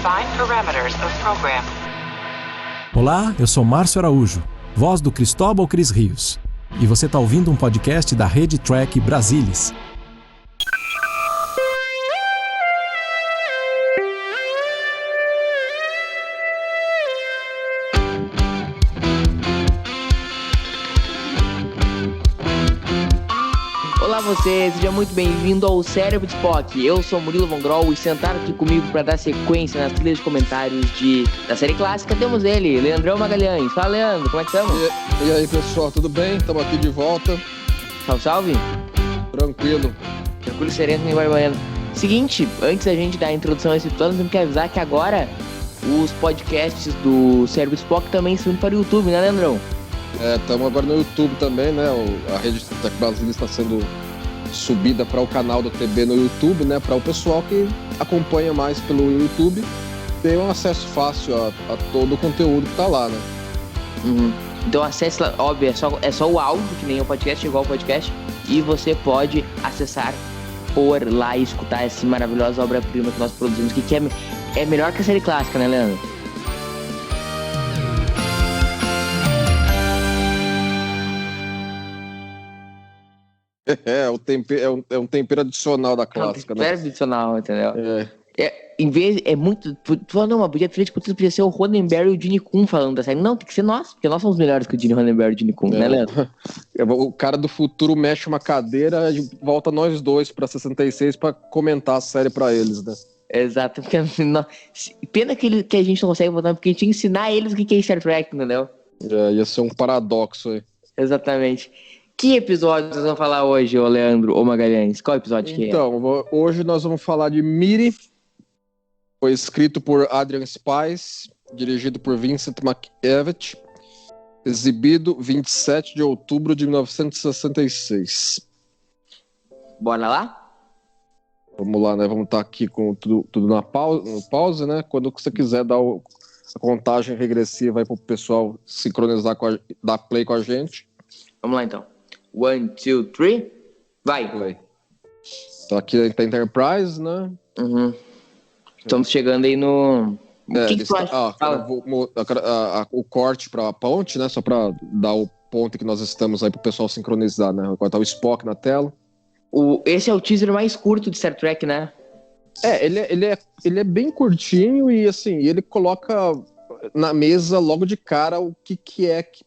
Define parameters of program. Olá, eu sou Márcio Araújo, voz do Cristóbal Cris Rios. E você está ouvindo um podcast da Rede Track Brasilis. Olá você, seja muito bem-vindo ao Cérebro de Spock. Eu sou Murilo Von Groll e sentado aqui comigo para dar sequência nas trilhas de comentários da série clássica temos ele, Leandrão Magalhães. Fala, Leandro, como é que estamos? E aí, pessoal, tudo bem? Estamos aqui de volta. Salve, salve. Tranquilo. Tranquilo, sereno, nem barbaiano. Seguinte, antes da gente dar a introdução a esse episódio, temos que avisar que agora os podcasts do Cérebro de Spock também estão indo para o YouTube, né, Leandrão? Estamos agora no YouTube também, né? A Rede Track Brasilis está sendo subida para o canal do TB no YouTube, né? Para o pessoal que acompanha mais pelo YouTube ter um acesso fácil a todo o conteúdo que está lá, né? Uhum. Então acesse lá, óbvio, é só o áudio, que nem o podcast, igual o podcast, e você pode acessar por lá e escutar essa maravilhosa obra-prima que nós produzimos, que é melhor que a série clássica, né, Leandro? É um tempero adicional da clássica, né? É adicional, entendeu? Em vez, é muito... Tu fala, não, mas podia ser o Roddenberry e o Gene Kun falando da série. Não, tem que ser nós, porque nós somos melhores que o Gene Roddenberry e o Gene Kun, né, Leandro? O cara do futuro mexe uma cadeira e volta nós dois pra 66 pra comentar a série pra eles, né? Exato, porque pena que a gente não consegue voltar, porque a gente ia ensinar eles o que é Star Trek, entendeu? Ia ser um paradoxo aí. Exatamente. Que episódio nós vamos falar hoje, ô Leandro, ou Magalhães? Qual episódio que é? Então, hoje nós vamos falar de Miri. Foi escrito por Adrian Spies, dirigido por Vincent McEvitt, exibido 27 de outubro de 1966. Bora lá? Vamos lá, né? Vamos estar aqui com tudo no pause, né? Quando você quiser dar a contagem regressiva aí pro pessoal sincronizar, dar play com a gente. Vamos lá, então. 1, 2, 3, vai! Então aqui tá Enterprise, né? Uhum. Estamos chegando aí no... O que tu acha? O corte pra ponte, né? Só pra dar o ponto que nós estamos aí pro pessoal sincronizar, né? Agora tá o Spock na tela. Esse é o teaser mais curto de Star Trek, né? Ele é bem curtinho e assim, ele coloca na mesa logo de cara o que é que...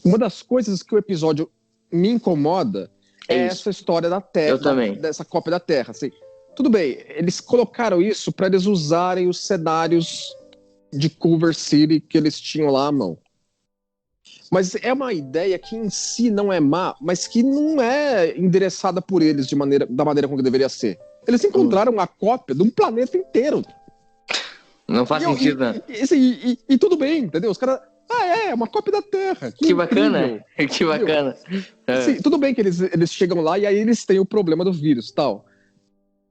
Uma das coisas que o episódio me incomoda é essa história da Terra. Eu também. Dessa cópia da Terra. Assim, tudo bem, eles colocaram isso para eles usarem os cenários de Culver City que eles tinham lá à mão. Mas é uma ideia que em si não é má, mas que não é endereçada por eles da maneira como deveria ser. Eles encontraram uma cópia de um planeta inteiro. Não faz sentido, né? E tudo bem, entendeu? Os caras... é uma cópia da Terra. Que bacana. Que bacana. Sim, tudo bem que eles chegam lá e aí eles têm o problema do vírus e tal.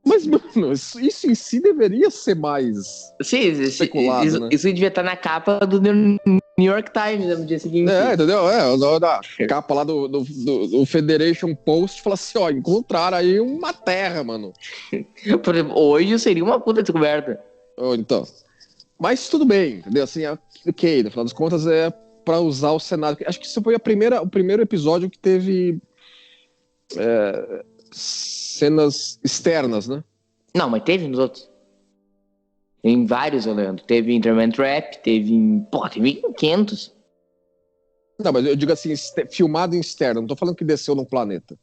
Mas, mano, isso em si deveria ser mais especulado, né? Isso devia estar na capa do New York Times no dia seguinte. Entendeu? Da capa lá do Federation Post fala assim, encontraram aí uma Terra, mano. Por exemplo, hoje seria uma puta descoberta. Então... Mas tudo bem, entendeu? Assim, ok, no final das contas é pra usar o cenário. Acho que isso foi o primeiro episódio que teve cenas externas, né? Não, mas teve nos outros. Tem vários, Leandro. Teve em Interman Trap, teve em 500. Não, mas eu digo assim, filmado em externo. Não tô falando que desceu num planeta.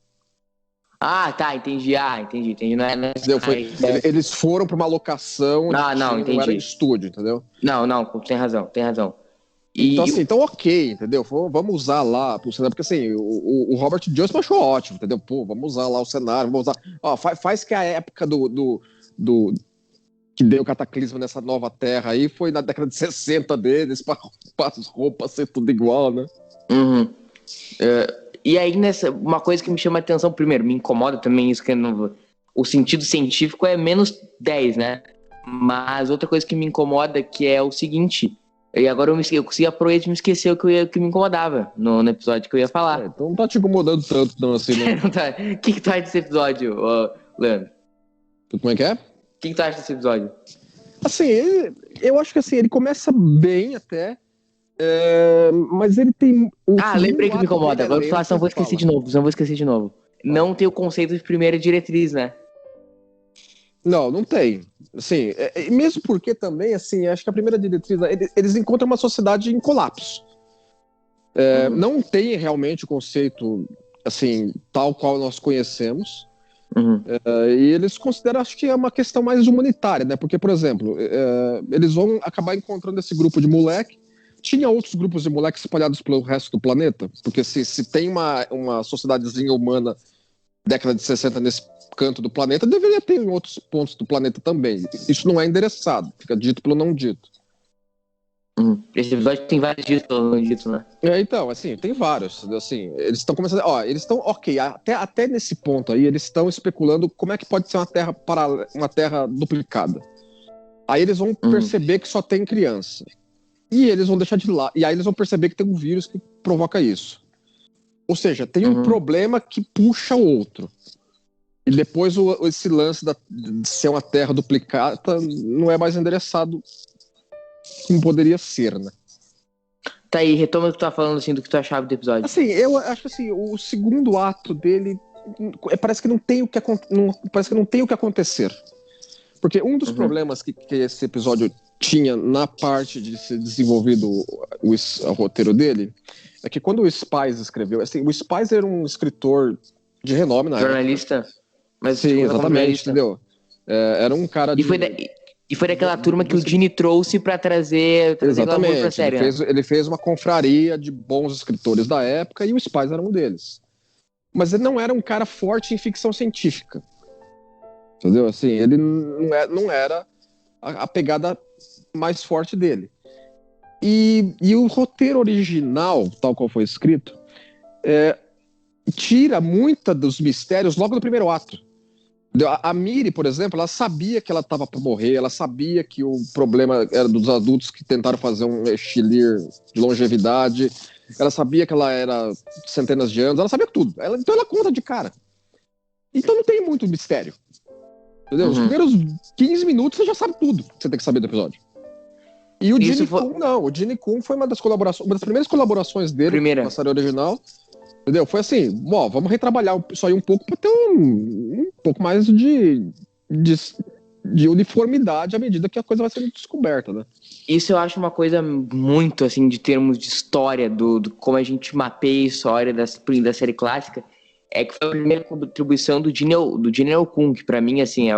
Ah, tá, entendi. Entendi. Não é... Eles foram pra uma locação. Não, entendi. Não era em estúdio, entendeu? Não, tem razão. Então ok, entendeu? Vamos usar lá pro cenário, porque assim, o Robert Johnson achou ótimo, entendeu? Pô, vamos usar lá o cenário, vamos usar... faz que a época do que deu o cataclismo nessa nova terra aí foi na década de 60 deles, pra as roupas ser tudo igual, né? Uhum. E aí, uma coisa que me chama a atenção, primeiro, me incomoda também isso, que o sentido científico é menos 10, né? Mas outra coisa que me incomoda que é o seguinte, e agora eu consegui aproveitar e me esquecer o que me incomodava no episódio que eu ia falar. Então não tá te incomodando tanto, não, assim, né? O que tu acha desse episódio, Leandro? Como é que é? O que tu acha desse episódio? Assim, eu acho que assim, ele começa bem até, mas ele tem... Lembrei que me incomoda. Agora não vou esquecer de novo. Não tem o conceito de primeira diretriz, né? Não tem. Assim, mesmo porque também, assim, acho que a primeira diretriz, eles encontram uma sociedade em colapso. Não tem realmente o conceito, assim, tal qual nós conhecemos. E eles consideram, acho que é uma questão mais humanitária, né? Porque, por exemplo, eles vão acabar encontrando esse grupo de moleque. Tinha outros grupos de moleques espalhados pelo resto do planeta, porque se tem uma sociedadezinha humana década de 60 nesse canto do planeta, deveria ter em outros pontos do planeta também. Isso não é endereçado, fica dito pelo não dito. Esse episódio tem vários dias pelo não dito, né? Então, assim, tem vários. Assim, eles estão começando. Eles estão, ok, até nesse ponto aí, eles estão especulando como é que pode ser uma terra duplicada. Aí eles vão perceber que só tem criança. E eles vão deixar de lá. E aí eles vão perceber que tem um vírus que provoca isso. Ou seja, tem um problema que puxa o outro. E depois esse lance de ser uma terra duplicada não é mais endereçado como poderia ser, né? Tá aí, retoma o que tu tá falando, assim, do que tu achava do episódio. Assim, eu acho que assim, o segundo ato dele parece que não tem o que acontecer. Porque um dos problemas que esse episódio tinha na parte de ser desenvolvido o roteiro dele é que quando o Spies escreveu, assim, o Spies era um escritor de renome na jornalista? época. Mas sim, exatamente, entendeu? Era um cara E foi daquela turma que o Gene trouxe pra trazer exatamente, pra série. Ele fez uma confraria de bons escritores da época e o Spies era um deles. Mas ele não era um cara forte em ficção científica. Entendeu? Assim, ele não era a pegada mais forte dele. E o roteiro original, tal qual foi escrito, tira muita dos mistérios logo no primeiro ato. A Miri, por exemplo, ela sabia que ela estava para morrer, ela sabia que o problema era dos adultos que tentaram fazer um Elixir de longevidade, ela sabia que ela era centenas de anos, ela sabia tudo. Então ela conta de cara. Então não tem muito mistério. Entendeu? Os primeiros 15 minutos você já sabe tudo que você tem que saber do episódio. E o Gene Kun, não. O Gene Kun foi uma das primeiras colaborações dele na série original. Entendeu? Foi assim, vamos retrabalhar isso aí um pouco para ter um pouco mais de uniformidade à medida que a coisa vai sendo descoberta, né? Isso eu acho uma coisa muito, assim, de termos de história, do como a gente mapeia a história da série clássica, é que foi a primeira contribuição do Gene Kun, que pra mim, assim,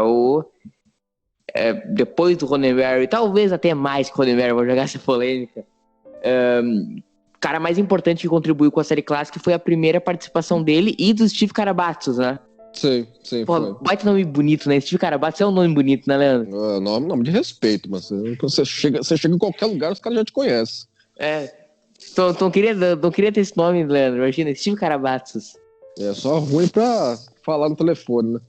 depois do Roddenberry, talvez até mais que o Roddenberry, vou jogar essa polêmica, o cara mais importante que contribuiu com a série clássica foi a primeira participação dele e do Steve Karabatsos, né? Sim, foi. Baita nome bonito, né? Steve Karabatsos é um nome bonito, né, Leandro? Nome de respeito, mas você chega em qualquer lugar, os caras já te conhecem. Não queria ter esse nome, Leandro, imagina, Steve Karabatsos. É só ruim pra falar no telefone, né?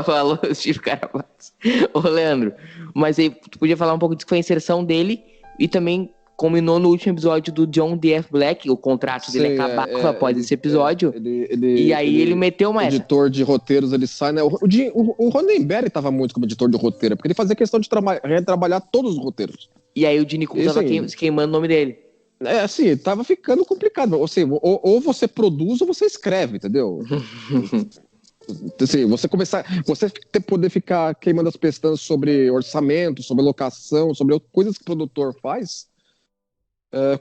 Falou Steve Karabatsos. Ô, Leandro, mas aí tu podia falar um pouco disso que foi a inserção dele e também combinou no último episódio do John D.F. Black, o contrato dele acabava após esse episódio, e aí ele meteu uma editor de roteiros, ele sai, né? O Roddenberry tava muito como editor de roteiro, porque ele fazia questão de retrabalhar todos os roteiros. E aí o Gene Kun tava queimando o nome dele. Assim, tava ficando complicado. Ou você produz ou você escreve, entendeu? Assim, você poder ficar queimando as pestanas sobre orçamento, sobre locação, sobre coisas que o produtor faz,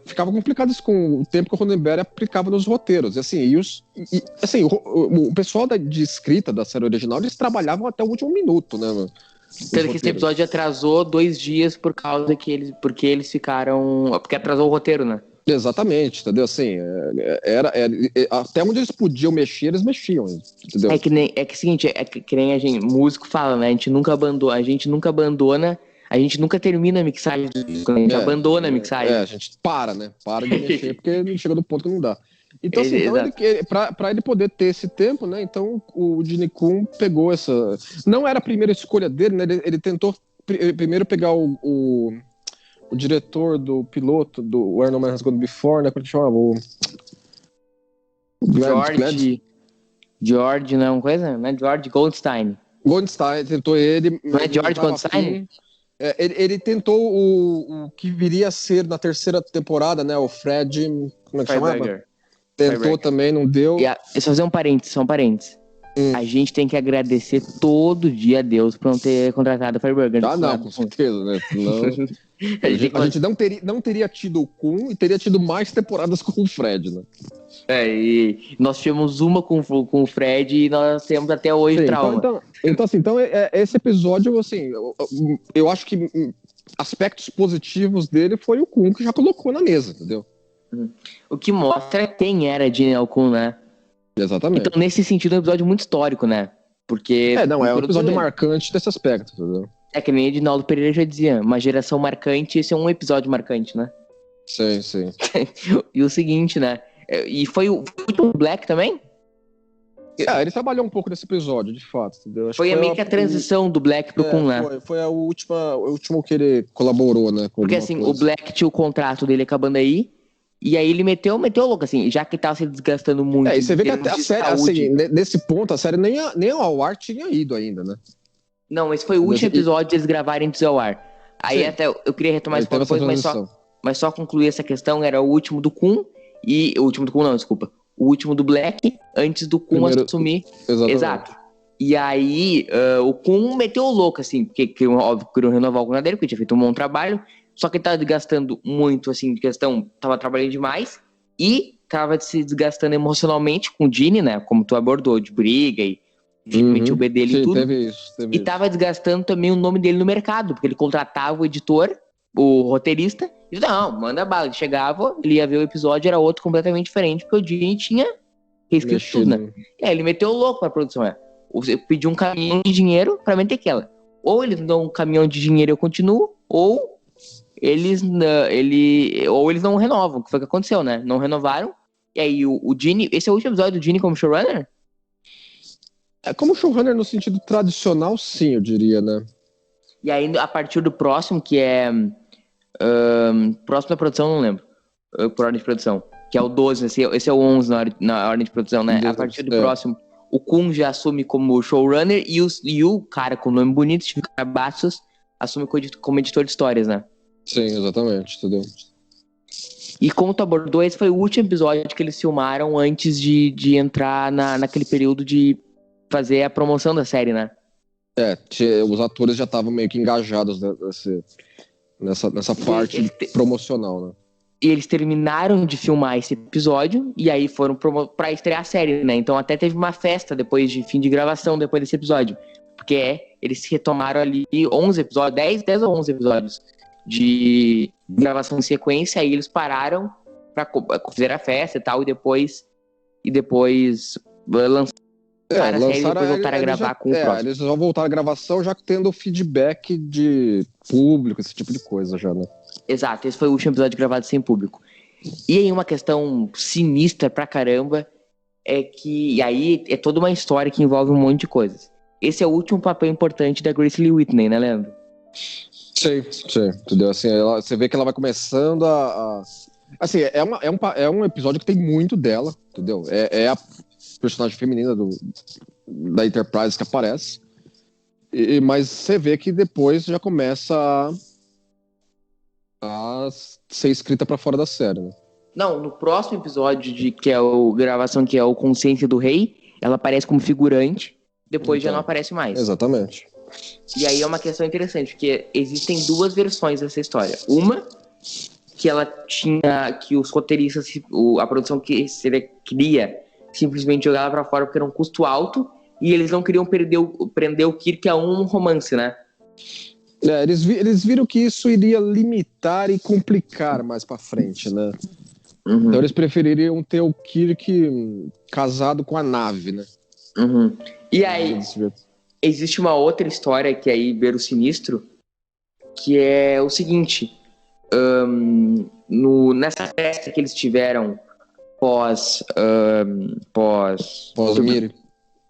ficava complicado isso com o tempo que o Roddenberry aplicava nos roteiros. E assim, o pessoal de escrita da série original, eles trabalhavam até o último minuto, né? Tanto que esse episódio atrasou 2 dias porque eles ficaram... Porque atrasou o roteiro, né? Exatamente, entendeu? Assim, até onde eles podiam mexer, eles mexiam, entendeu? É que nem a gente, músico fala, né? A gente nunca abandona, a gente nunca termina a mixagem do disco, né? A gente abandona a mixagem. A gente para, né? Para de mexer, porque chega do ponto que não dá. Então, assim, pra ele poder ter esse tempo, né? Então, o Gene Kun pegou essa... Não era a primeira escolha dele, né? Ele tentou primeiro pegar o diretor do piloto do Where No Man Has Gone Before, né? Como é que chama? George, não é uma coisa? Não é George Goldstein. Goldstein, tentou ele. Não é ele George tava Goldstein? afim. Ele tentou o que viria a ser na terceira temporada, né? O Fred. Como é que chamava? Freiberger. Tentou Freiberger. também, não deu. E só fazer um parênteses, só um parênteses. A gente tem que agradecer todo dia a Deus por não ter contratado a Freiberger. Ah, não, com certeza, né? Não, A gente tem que- a gente não teria tido o Kun e teria tido mais temporadas com o Fred, né? E nós tivemos uma com o Fred e nós temos até hoje Sim, trauma. então esse episódio, assim, eu acho que aspectos positivos dele foi o Kun que já colocou na mesa, entendeu? O que mostra quem era Gene Alcun, né? Exatamente. Então, nesse sentido, é um episódio muito histórico, né? Porque... É um episódio ele. marcante desse aspecto, entendeu? É que nem Edinaldo Pereira já dizia, uma geração marcante, esse é um episódio marcante, né? Sim. E o seguinte, né? E foi o Black também? Ele trabalhou um pouco nesse episódio, de fato, entendeu? Acho Foi que meio que a transição do Black pro Kun, né? Foi o último que ele colaborou, né? Com Porque alguma assim, coisa. o Black tinha o contrato dele acabando aí, e aí ele meteu louco, assim, já que tava se desgastando muito. E você vê que em até a termos de série, saúde. assim, nesse ponto, a série nem ao ar tinha ido ainda, né? Não, esse foi o último episódio de eles gravarem antes ao ar. Aí Sim. até eu queria retomar Aí esse ponto teve essa depois, transição. mas só concluir essa questão, era o último do Kun, o último do Kun não, desculpa. O último do Black, antes do Kun Primeiro- assumir. Exatamente. Exato. E aí, o Kun meteu o louco, assim, porque óbvio, queriam renovar o contrato dele, porque tinha feito um bom trabalho, só que ele tava desgastando muito, assim, de questão, tava trabalhando demais, e tava se desgastando emocionalmente com o Gene, né, como tu abordou, de briga, e metiu o B dele Sim, e tudo. teve isso. E tava desgastando também o nome dele no mercado, porque ele contratava o editor, o roteirista, e não, manda bala. Ele chegava, ele ia ver o episódio, era outro completamente diferente, porque o Gene tinha reescrito tudo, né? Ele meteu o louco pra produção, Você pediu um caminhão de dinheiro pra meter aquela. Ou eles me dão um caminhão de dinheiro e eu continuo, ou eles não renovam, que foi o que aconteceu, né? Não renovaram. E aí o Gene, esse é o último episódio do Gene como showrunner? Como showrunner no sentido tradicional, sim, eu diria, né? E aí, a partir do próximo, que é... próximo da produção, não lembro. Por ordem de produção. Que é o 12, esse é o 11 na ordem de produção, né? 12, A partir do próximo, o Kun já assume como showrunner e o cara com nome bonito, Steve Carabatos, assume como editor de histórias, né? Sim, exatamente, entendeu? E como tu abordou, esse foi o último episódio que eles filmaram antes de entrar naquele período de fazer a promoção da série, né? Os atores já estavam meio que engajados nessa parte promocional, né? E eles terminaram de filmar esse episódio e aí foram pra estrear a série, né? Então até teve uma festa depois de fim de gravação, depois desse episódio. Porque eles retomaram ali 11 episódios, 10 ou 11 episódios de gravação em sequência, aí eles pararam pra fazer a festa e tal, e depois lançaram a série e depois voltaram a gravar com o próximo. Eles vão voltar a gravação já tendo feedback de público, esse tipo de coisa já, né? Exato, esse foi o último episódio gravado sem público. E aí uma questão sinistra pra caramba é que... E aí é toda uma história que envolve um monte de coisas. Esse é o último papel importante da Grace Lee Whitney, né, Leandro? Sim, entendeu? Assim, você vê que ela vai começando assim, é um episódio que tem muito dela, entendeu? É a personagem feminina da Enterprise que aparece. Mas você vê que depois já começa a ser escrita pra fora da série, né? Não, no próximo episódio que é gravação, que é o Consciência do Rei, ela aparece como figurante, depois já não aparece mais. Exatamente. E aí é uma questão interessante, porque existem duas versões dessa história. Uma, que ela tinha, que os roteiristas, a produção que ele cria, simplesmente jogava pra fora porque era um custo alto, e eles não queriam prender o Kirk a um romance, né? Eles viram que isso iria limitar e complicar mais pra frente, né? Uhum. Então eles prefeririam ter o Kirk casado com a nave, né? Uhum. E aí, existe uma outra história que aí beira o sinistro, que é o seguinte, nessa festa que eles tiveram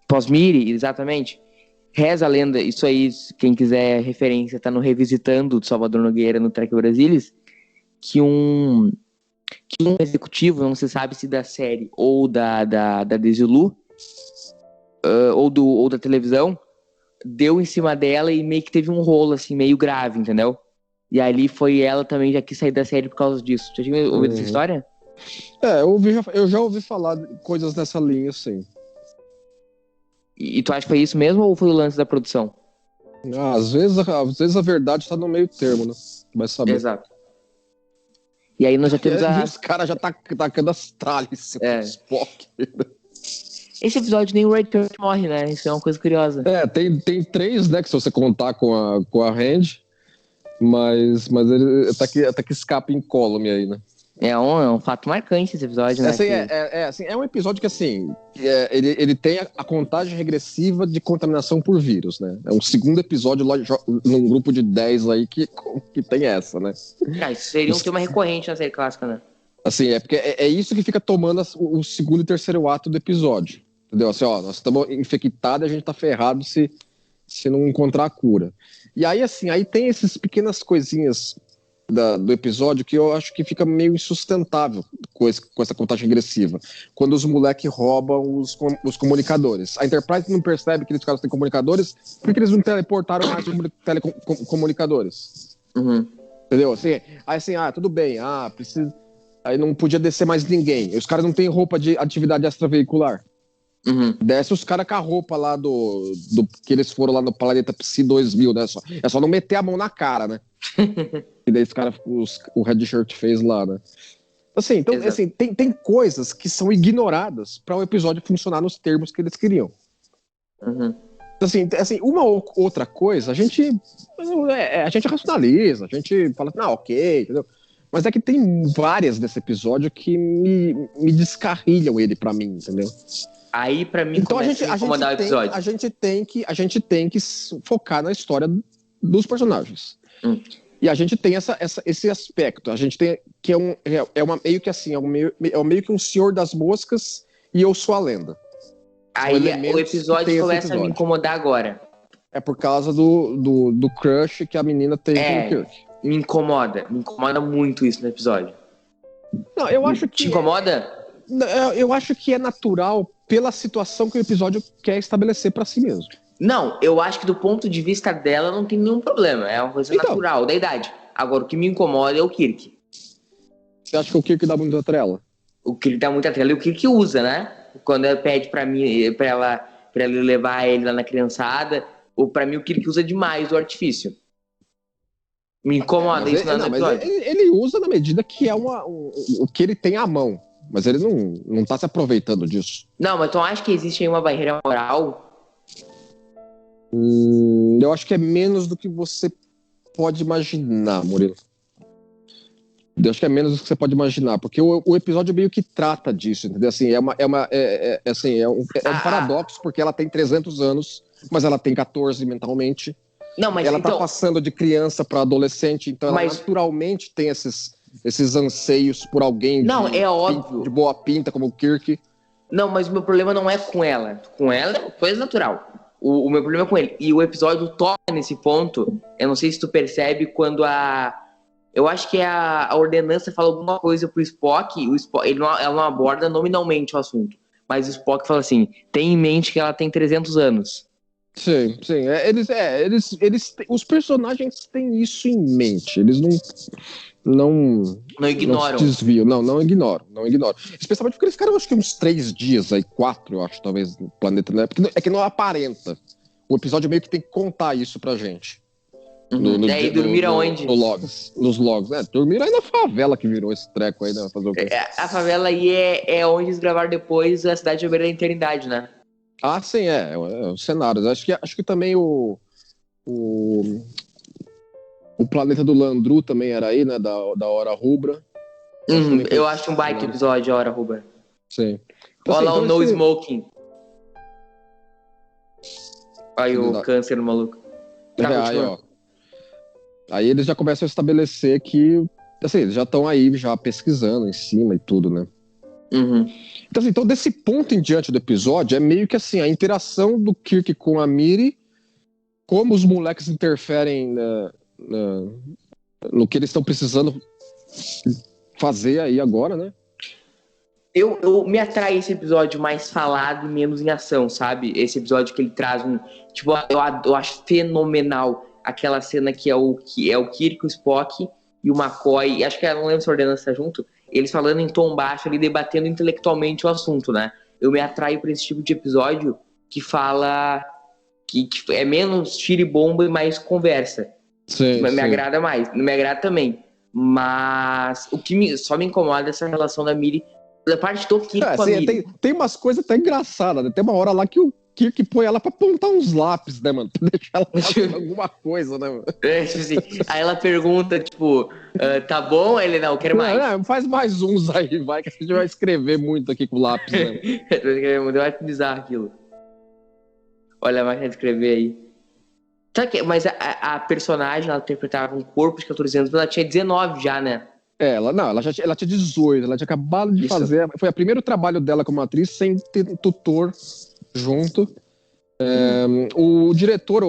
pós-Miri, exatamente, reza a lenda, isso aí, quem quiser referência, tá no Revisitando do Salvador Nogueira no Trek Brasilis, que um executivo, não se sabe se da série ou da Desilu, ou da televisão, deu em cima dela e meio que teve um rolo, assim, meio grave, entendeu? E ali foi ela também já quis sair da série por causa disso. Já tinha ouvido essa história? Eu já ouvi falar de coisas nessa linha, sim. E tu acha que foi isso mesmo ou foi o lance da produção? Às vezes a verdade tá no meio termo, né? Vai saber. Exato. E aí nós já temos a... Os caras já tá tacando as tralhas. Spock. Esse episódio nem o Ray Kirk morre, né? Isso é uma coisa curiosa. Tem 3, né? Que se você contar com a Randy. Mas ele até que escapa incólume aí, né? É um fato marcante esse episódio, né? É um episódio que, assim, ele tem a contagem regressiva de contaminação por vírus, né? É um segundo episódio lá num grupo de 10 aí que tem essa, né? Isso seria um tema recorrente na série clássica, né? Assim, porque é isso que fica tomando o segundo e terceiro ato do episódio. Entendeu? Assim, ó, nós estamos infectados e a gente tá ferrado se não encontrar a cura. E aí, assim, aí tem essas pequenas coisinhas do episódio que eu acho que fica meio insustentável com essa contagem regressiva. Quando os moleques roubam os comunicadores. A Enterprise não percebe que eles caras têm comunicadores, por que eles não teleportaram mais telecomunicadores? Uhum. Entendeu? Assim, tudo bem, precisa... Aí não podia descer mais ninguém. Os caras não têm roupa de atividade extraveicular. Uhum. Desce os caras com a roupa lá do que eles foram lá no Planeta Psi 2000, né? É só não meter a mão na cara, né? E daí o Red Shirt fez lá, né? Assim, então, assim, tem coisas que são ignoradas para o episódio funcionar nos termos que eles queriam. Uhum. Assim, uma ou outra coisa, a gente racionaliza, a gente fala, ok, entendeu? Mas é que tem várias desse episódio que me descarrilham ele pra mim, entendeu? Aí, pra mim, então começa a incomodar o episódio. A gente tem que focar na história dos personagens. E a gente tem esse aspecto. A gente tem que meio que assim, meio que um Senhor das Moscas e Eu Sou a Lenda. Aí o episódio começa a me incomodar agora. É por causa do crush que a menina tem com o Kirk. Me incomoda muito isso no episódio. Não, eu acho que... Te incomoda? Eu acho que é natural pela situação que o episódio quer estabelecer pra si mesmo. Não, eu acho que do ponto de vista dela não tem nenhum problema. É uma coisa natural, da idade. Agora, o que me incomoda é o Kirk. Você acha que o Kirk dá muita trela? O Kirk dá muita trela e o Kirk usa, né? Quando ela pede pra ela levar ele lá na criançada, pra mim o Kirk usa demais o artifício. Me incomoda isso no episódio. Mas ele usa na medida que é o que ele tem à mão. Mas ele não tá se aproveitando disso. Não, mas tu acha que existe aí uma barreira moral? Eu acho que é menos do que você pode imaginar, Murilo. Eu acho que é menos do que você pode imaginar, porque o episódio meio que trata disso, entendeu? Assim, é um paradoxo, porque ela tem 300 anos, mas ela tem 14 mentalmente. Não, mas ela então... tá passando de criança para adolescente, então ela naturalmente tem esses anseios por alguém óbvio. De boa pinta, como o Kirk. Não, mas o meu problema não é com ela. Com ela é coisa natural. O meu problema é com ele. E o episódio toca nesse ponto. Eu não sei se tu percebe quando eu acho que a ordenança fala alguma coisa pro Spock. Ela não aborda nominalmente o assunto. Mas o Spock fala assim: tem em mente que ela tem 300 anos. Sim. Os personagens têm isso em mente. Eles não ignoram. Não se desviam. Não ignoram. Especialmente porque eles ficaram, acho que uns 3 dias aí, 4, eu acho, talvez, no planeta, né? Porque é que não aparenta. O episódio meio que tem que contar isso pra gente. E dormiram onde? Nos logs. Dormiram aí na favela que virou esse treco aí, né? Fazer o quê? A favela aí é onde eles gravaram depois a Cidade de Beira da Eternidade, né? Ah, sim, é os cenários. Acho que também o planeta do Landru também era aí, né? Da Hora Rubra. Eu acho um baita episódio, a Hora Rubra. Sim. Olha lá o No Smoking. Aí o câncer no maluco. Aí, ó. Aí eles já começam a estabelecer que, assim, eles já estão aí, já pesquisando em cima e tudo, né? Então, desse ponto em diante do episódio, é meio que assim, a interação do Kirk com a Miri, como os moleques interferem no que eles estão precisando fazer aí agora, né? Eu me atrai esse episódio mais falado e menos em ação, sabe? Esse episódio que ele traz um... Tipo, eu acho fenomenal aquela cena que é o Kirk, o Spock e o McCoy. Acho que eu não lembro se a Ordenança tá junto. Eles falando em tom baixo ali, debatendo intelectualmente o assunto, né? Eu me atraio por esse tipo de episódio que fala... Que é menos tiro e bomba e mais conversa. Sim, Me sim. agrada mais. Não me agrada também. Mas o que só me incomoda é essa relação da Miri... Da parte do Kirk com a Assim, Miri. tem umas coisas até engraçadas, né? Tem uma hora lá que o Kirk põe ela pra apontar uns lápis, né, mano? Pra deixar ela fazendo alguma coisa, né, mano? Tipo assim, aí ela pergunta, tipo, tá bom? Ele, não, eu quero mais. Não, faz mais uns aí, vai, que a gente vai escrever muito aqui com lápis, né? Eu acho bizarro aquilo. Olha a máquina de escrever aí. Mas a personagem, ela interpretava um corpo de 14 anos, mas ela tinha 19 já, né? Ela tinha 18, ela tinha acabado de fazer. Foi o primeiro trabalho dela como atriz sem ter tutor junto. O diretor,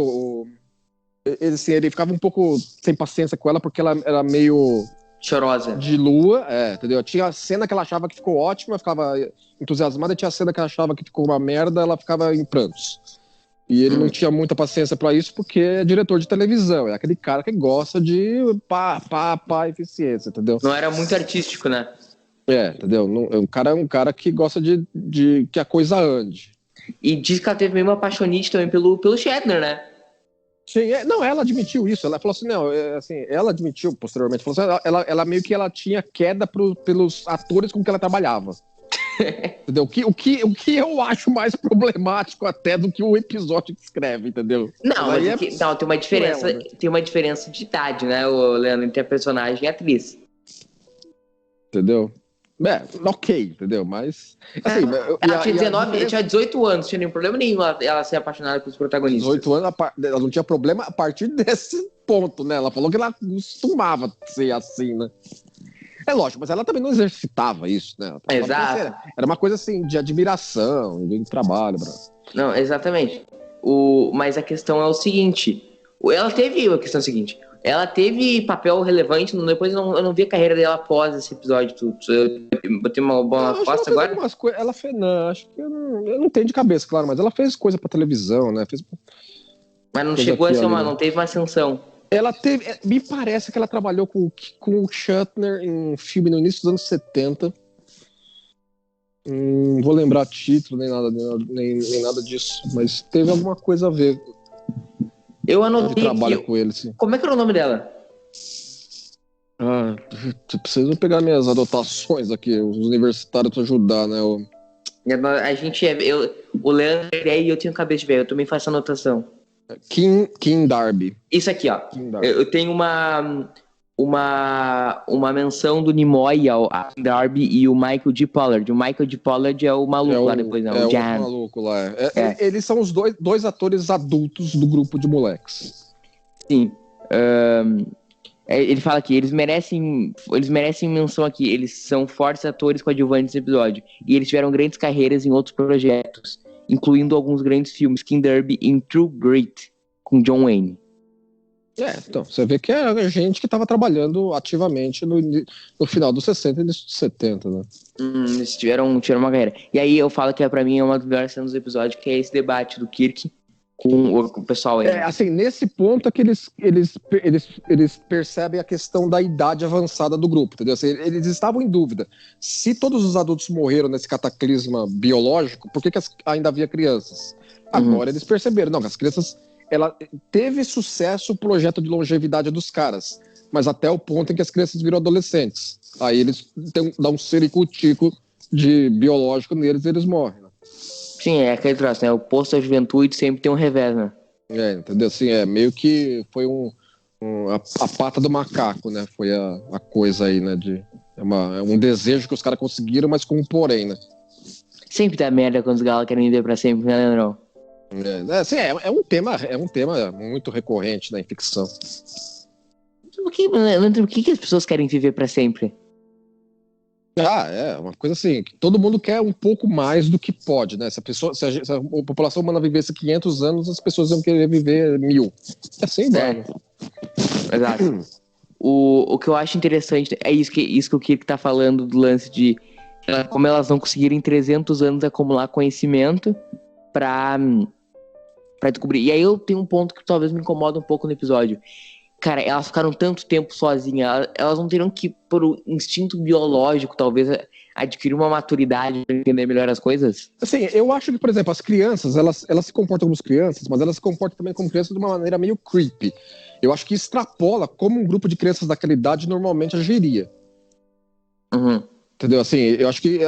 ele ficava um pouco sem paciência com ela, porque ela era meio chorosa. De lua, entendeu? Tinha a cena que ela achava que ficou ótima, ela ficava entusiasmada, e tinha a cena que ela achava que ficou uma merda, ela ficava em prantos. E ele não tinha muita paciência pra isso, porque é diretor de televisão, é aquele cara que gosta de eficiência, entendeu? Não era muito artístico, né? Entendeu? O cara é um cara que gosta de que a coisa ande. E diz que ela teve meio uma paixonite também pelo Shatner, né? Sim, não, ela admitiu isso, ela falou assim, não, assim, ela admitiu posteriormente, falou assim, ela meio que ela tinha queda pelos atores com que ela trabalhava. Entendeu? O que eu acho mais problemático até do que o episódio que escreve, entendeu? Não, mas não, tem uma diferença, tem uma diferença de idade, né, o Leandro, entre a personagem e a atriz. Entendeu? Ok, entendeu? Mas assim, ela tinha 19, ela tinha 18 anos, não tinha nenhum problema nenhum ela ser apaixonada pelos protagonistas. 18 anos, ela não tinha problema a partir desse ponto, né? Ela falou que ela costumava ser assim, né? É lógico, mas ela também não exercitava isso, né? Exato. Era uma coisa assim, de admiração, de trabalho. Não, exatamente. Mas a questão é o seguinte, ela teve papel relevante, depois eu não vi a carreira dela após esse episódio. Eu botei uma bola na costa agora? Ela fez, não, acho que eu não tenho de cabeça, claro, mas ela fez coisa pra televisão, né? Mas não chegou a ser não teve uma ascensão. Ela teve, me parece que ela trabalhou com o Shatner em um filme no início dos anos 70. Não vou lembrar título, nem nada disso, mas teve alguma coisa a ver. Eu anotei de trabalho com ele, sim. Como é que era o nome dela? Preciso pegar minhas anotações aqui, os universitários pra ajudar, né? A gente o Leandro e eu tenho cabeça de velho, eu também faço anotação. Kim Darby. Isso aqui, ó. Eu tenho uma menção do Nimoy ao Kim Darby e o Michael D. Pollard. O Michael D. Pollard é o maluco lá depois, não. O maluco lá. Eles são os dois atores adultos do grupo de moleques. Sim. Ele fala aqui, eles merecem menção aqui. Eles são fortes atores coadjuvantes nesse episódio. E eles tiveram grandes carreiras em outros projetos, incluindo alguns grandes filmes, Kim Darby em True Grit, com John Wayne. Então, você vê que é gente que estava trabalhando ativamente no final dos 60 e início dos 70, né? Eles tiveram uma carreira. E aí eu falo que pra mim é uma das melhores cenas do episódio, que é esse debate do Kirk com o pessoal aí. Assim, nesse ponto é que eles percebem a questão da idade avançada do grupo, entendeu? Assim, eles estavam em dúvida. Se todos os adultos morreram nesse cataclisma biológico, por que ainda havia crianças? Agora eles perceberam, não, que as crianças... Ela teve sucesso o projeto de longevidade dos caras, mas até o ponto em que as crianças viram adolescentes. Aí eles dão um sericutico de biológico neles e eles morrem, né? Sim, é aquele troço, né? O posto da juventude sempre tem um revés, né? Entendeu? Assim, meio que foi a pata do macaco, né? Foi a coisa aí, né? É um desejo que os caras conseguiram, mas com um porém, né? Sempre dá merda quando os galas querem viver pra sempre, né, Leandrão? Assim, é um tema muito recorrente, né, em ficção. Por que as pessoas querem viver pra sempre? É uma coisa assim, que todo mundo quer um pouco mais do que pode, né? Se a população humana vivesse 500 anos, as pessoas iam querer viver 1000. Assim vai. Exato. O que eu acho interessante é isso que o Kirk tá falando do lance de como elas não conseguiram em 300 anos acumular conhecimento pra descobrir. E aí eu tenho um ponto que talvez me incomoda um pouco no episódio. Cara, elas ficaram tanto tempo sozinhas, elas não teriam que, por instinto biológico, talvez, adquirir uma maturidade para entender melhor as coisas? Assim, eu acho que, por exemplo, as crianças, elas se comportam como crianças, mas elas se comportam também como crianças de uma maneira meio creepy. Eu acho que extrapola como um grupo de crianças daquela idade normalmente agiria. Uhum. Entendeu? Assim, eu acho que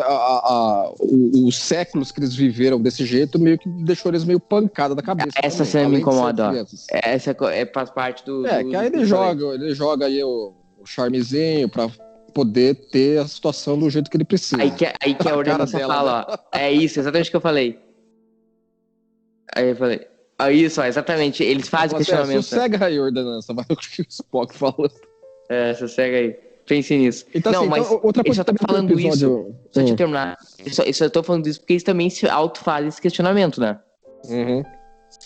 os séculos que eles viveram desse jeito meio que deixou eles meio pancada da cabeça. Essa também, cena me além de ser incomoda, ó. crianças. Essa faz parte do... Que aí ele joga aí o charmezinho pra poder ter a situação do jeito que ele precisa. Aí que a ordenança dela, fala, ó. É isso, exatamente o que eu falei. Aí eu falei... Isso, ó, exatamente. Eles fazem questionamento. Sossega aí, ordenança. Vai o Spock falando. Sossega aí. Pense nisso. Então, não, assim, mas outra coisa eu só tô falando episódio... isso... Só te terminar. Eu só tô falando isso porque eles também se auto-fazem esse questionamento, né? Uhum.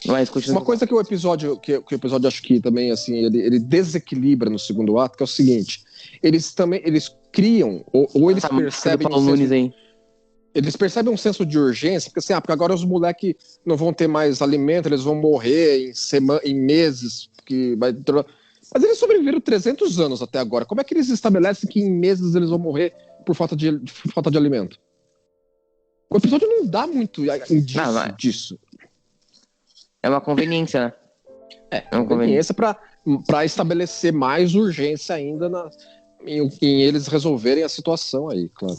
Mas continua. Uma coisa que o episódio acho que também, assim, ele desequilibra no segundo ato, que é o seguinte. Eles criam, ou eles percebem... Eles percebem um senso de urgência, porque assim, porque agora os moleques não vão ter mais alimento, eles vão morrer em meses, mas eles sobreviveram 300 anos até agora. Como é que eles estabelecem que em meses eles vão morrer por falta de alimento? O episódio não dá muito indício disso. É uma conveniência, né? É uma conveniência para estabelecer mais urgência ainda em eles resolverem a situação aí, claro.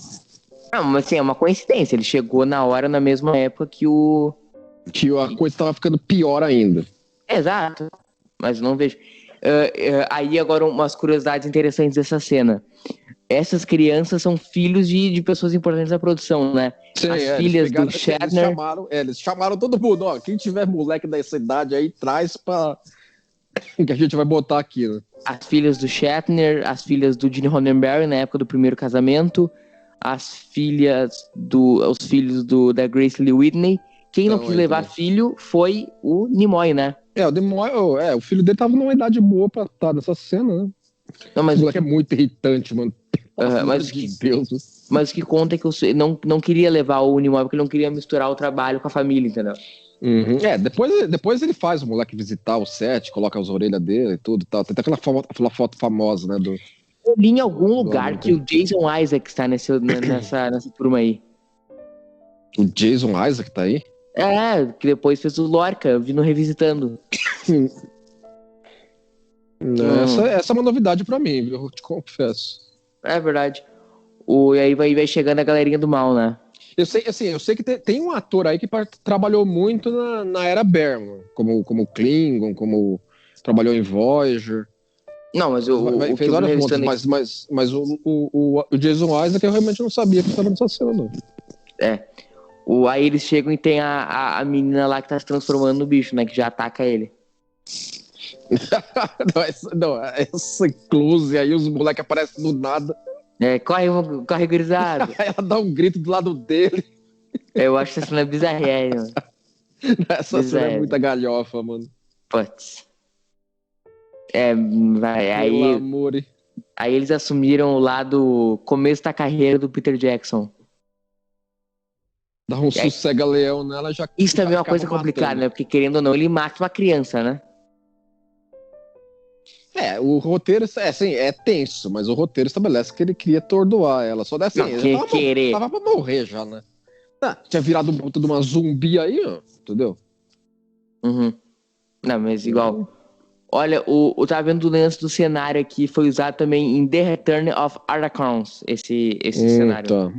Não, mas assim, é uma coincidência. Ele chegou na hora, na mesma época que a coisa estava ficando pior ainda. Exato. Mas não vejo. Aí agora umas curiosidades interessantes dessa cena. Essas crianças são filhos de pessoas importantes da produção, né? Sim, as filhas do Shatner. Eles chamaram todo mundo, ó. Quem tiver moleque dessa idade aí, traz pra... que a gente vai botar aqui, né? As filhas do Shatner, as filhas do Gene Roddenberry na época do primeiro casamento, os filhos da Grace Lee Whitney. Quem não quis levar filho foi o Nimoy, né? O Nimoy, o filho dele tava numa idade boa pra estar nessa cena, né? Não, mas o moleque é muito irritante, mano. Mas o que conta é que eu não queria levar o Nimoy porque ele não queria misturar o trabalho com a família, entendeu? Uhum. Depois ele faz o moleque visitar o set, coloca as orelhas dele e tudo e tal. Tem até aquela foto famosa, né? Eu li em algum lugar que o Jason Isaac está nessa turma aí. O Jason Isaac tá aí? Que depois fez o Lorca, eu vi no Revisitando. Essa é uma novidade pra mim, eu te confesso. É verdade. E aí vai chegando a galerinha do mal, né? Eu sei que tem um ator aí que trabalhou muito na era Berman, como Klingon, como trabalhou em Voyager. Não, mas fez várias pontas, mas o Jason Isaac eu realmente não sabia que estava nessa cena, não. Aí eles chegam e tem a menina lá que tá se transformando no bicho, né? Que já ataca ele. essa close aí, os moleques aparecem do nada. Corre gurizada. Ela dá um grito do lado dele. Eu acho que essa cena é bizarra, mano. Essa cena é muita galhofa, mano. Putz. Aí eles assumiram o lado começo da carreira do Peter Jackson. Dá um sossega-leão nela, já. Isso também é uma coisa complicada, né? Porque querendo ou não, ele mata uma criança, né? O roteiro é tenso, mas o roteiro estabelece que ele queria atordoar ela. Só dessa tava pra morrer já, né? Tinha virado um puta de uma zumbi aí, ó, entendeu? Uhum. Não, mas igual. Olha, eu tava vendo o lance do cenário aqui, foi usado também em The Return of Arrakons, esse cenário.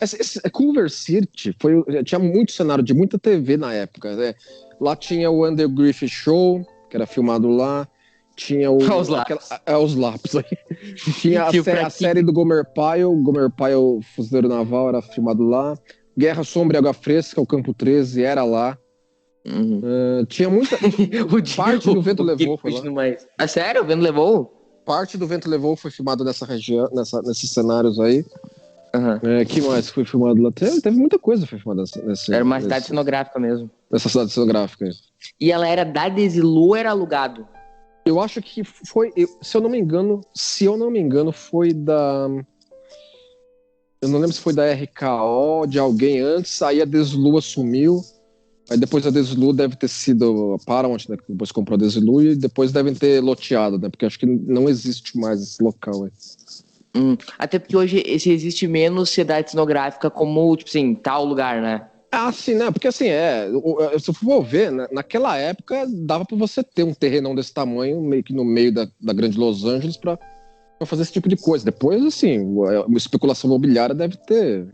Esse Culver City tinha muito cenário de muita TV na época, né? Lá tinha o Andy Griffith Show, que era filmado lá. Tinha os lápis aí. Tinha a série do Gomer Pyle, Fuzileiro Naval, era filmado lá. Guerra Sombra e Água Fresca, o Campo 13 era lá. Uhum. Tinha muita. Parte do Vento Levou foi lá. Sério? O Vento Levou? Parte do Vento Levou foi filmado nessa região, nesses cenários aí. Uhum. Que mais foi filmado lá? Teve muita coisa que foi filmada nessa. Era uma cidade cenográfica mesmo. Nessa cidade cenográfica aí. E ela era da Desilu ou era alugado? Eu acho que foi, se eu não me engano, foi da... Eu não lembro se foi da RKO, de alguém antes, aí a Desilu assumiu. Aí depois a Desilu deve ter sido a Paramount, né? Que depois comprou a Desilu e depois devem ter loteado, né? Porque acho que não existe mais esse local aí. Até porque hoje existe menos sociedade etnográfica como, tipo assim, tal lugar, né? Ah, sim, né? Porque assim, se eu for ver, né, naquela época dava pra você ter um terrenão desse tamanho, meio que no meio da grande Los Angeles, pra fazer esse tipo de coisa. Depois, assim, uma especulação imobiliária deve ter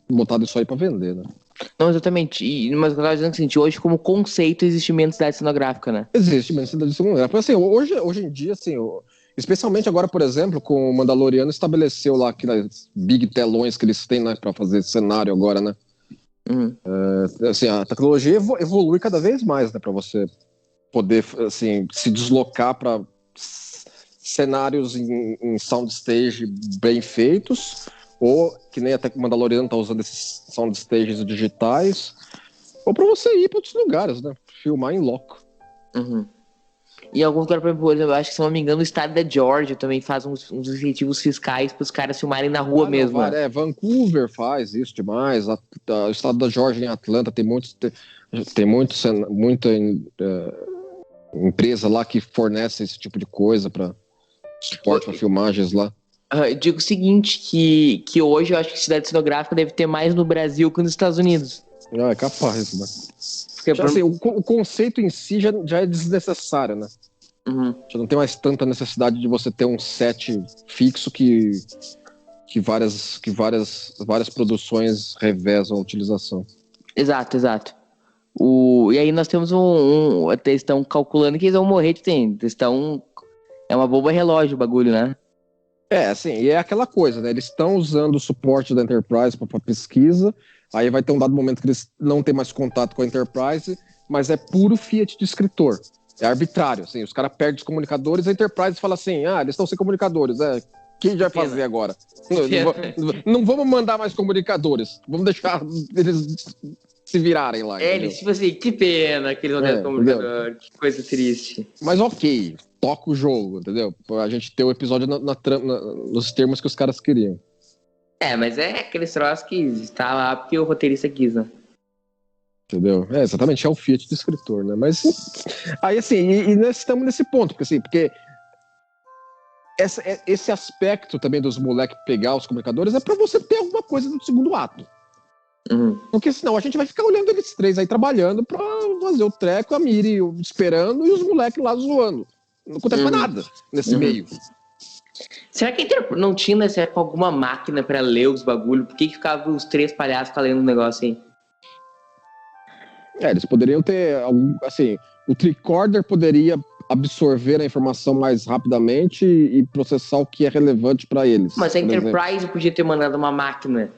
botado isso aí pra vender, né? Não, exatamente. Mas eu tava dizendo que, assim, hoje, como conceito, existe menos cidade etnográfica, né? Existe, mas cidade de lugar. Porque assim, hoje em dia, assim, especialmente agora, por exemplo, com o Mandaloriano estabeleceu lá aquelas big telões que eles têm, né, pra fazer cenário agora, né? Assim, a tecnologia evolui cada vez mais, né, para você poder assim se deslocar para cenários em soundstage bem feitos, ou que nem até que o Mandaloriano tá usando esses soundstages digitais, ou para você ir para outros lugares, né, filmar em loco. E alguns lugares, por exemplo, eu acho que, se não me engano, o estado da Georgia também faz uns incentivos fiscais para os caras filmarem na rua mesmo. Né? Vancouver faz isso demais, o estado da Georgia em Atlanta tem muita empresa lá que fornece esse tipo de coisa para suporte para filmagens lá. Eu digo o seguinte, que hoje eu acho que cidade cenográfica deve ter mais no Brasil que nos Estados Unidos. É capaz, né? Porque, Já, assim, o conceito em si já é desnecessário, né? Já não tem mais tanta necessidade de você ter um set fixo que várias produções revezam a utilização. Exato. E aí nós temos eles estão calculando que eles vão morrer de tempo. É uma bomba relógio o bagulho, né? Assim, e é aquela coisa, né? Eles estão usando o suporte da Enterprise para pesquisa, aí vai ter um dado momento que eles não têm mais contato com a Enterprise, mas é puro fiat de escritor. É arbitrário, assim, os caras perdem os comunicadores, a Enterprise fala assim, eles estão sem comunicadores, quem vai fazer agora? Não vamos mandar mais comunicadores, vamos deixar eles se virarem lá. Eles, tipo assim, que pena que eles não têm comunicador, que coisa triste. Mas ok, toca o jogo, entendeu? A gente ter o episódio nos termos que os caras queriam. Mas é aqueles troços que está lá porque o roteirista quis, né? Entendeu? Exatamente, é o fiat do escritor, né? Mas aí assim, e nós estamos nesse ponto, porque esse aspecto também dos moleques pegar os comunicadores é pra você ter alguma coisa no segundo ato. Porque senão a gente vai ficar olhando eles três aí trabalhando pra fazer o treco, a Miri esperando e os moleques lá zoando. Não acontece mais nada nesse meio. Será que não tinha nessa época alguma máquina pra ler os bagulho? Por que ficavam os três palhaços lendo um negócio aí? Eles poderiam ter assim, o tricorder poderia absorver a informação mais rapidamente e processar o que é relevante para eles. Mas a Enterprise podia ter mandado uma máquina.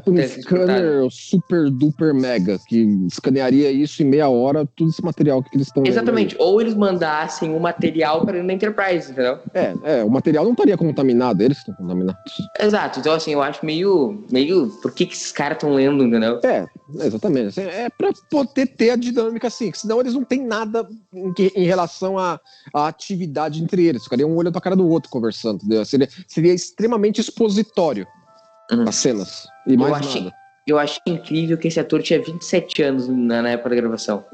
Um scanner super duper mega, que escanearia isso em meia hora, todo esse material que eles estão lendo. Exatamente, ou eles mandassem o material para dentro da Enterprise, entendeu? O material não estaria contaminado, eles estão contaminados. Exato, então assim, eu acho meio por que esses caras estão lendo, entendeu? Exatamente, assim, é pra poder ter a dinâmica assim, que senão eles não têm nada em relação à atividade entre eles, ficariam um olho na cara do outro conversando, entendeu? Seria extremamente expositório as cenas. E mais nada. Eu achei incrível que esse ator tinha 27 anos na época da gravação.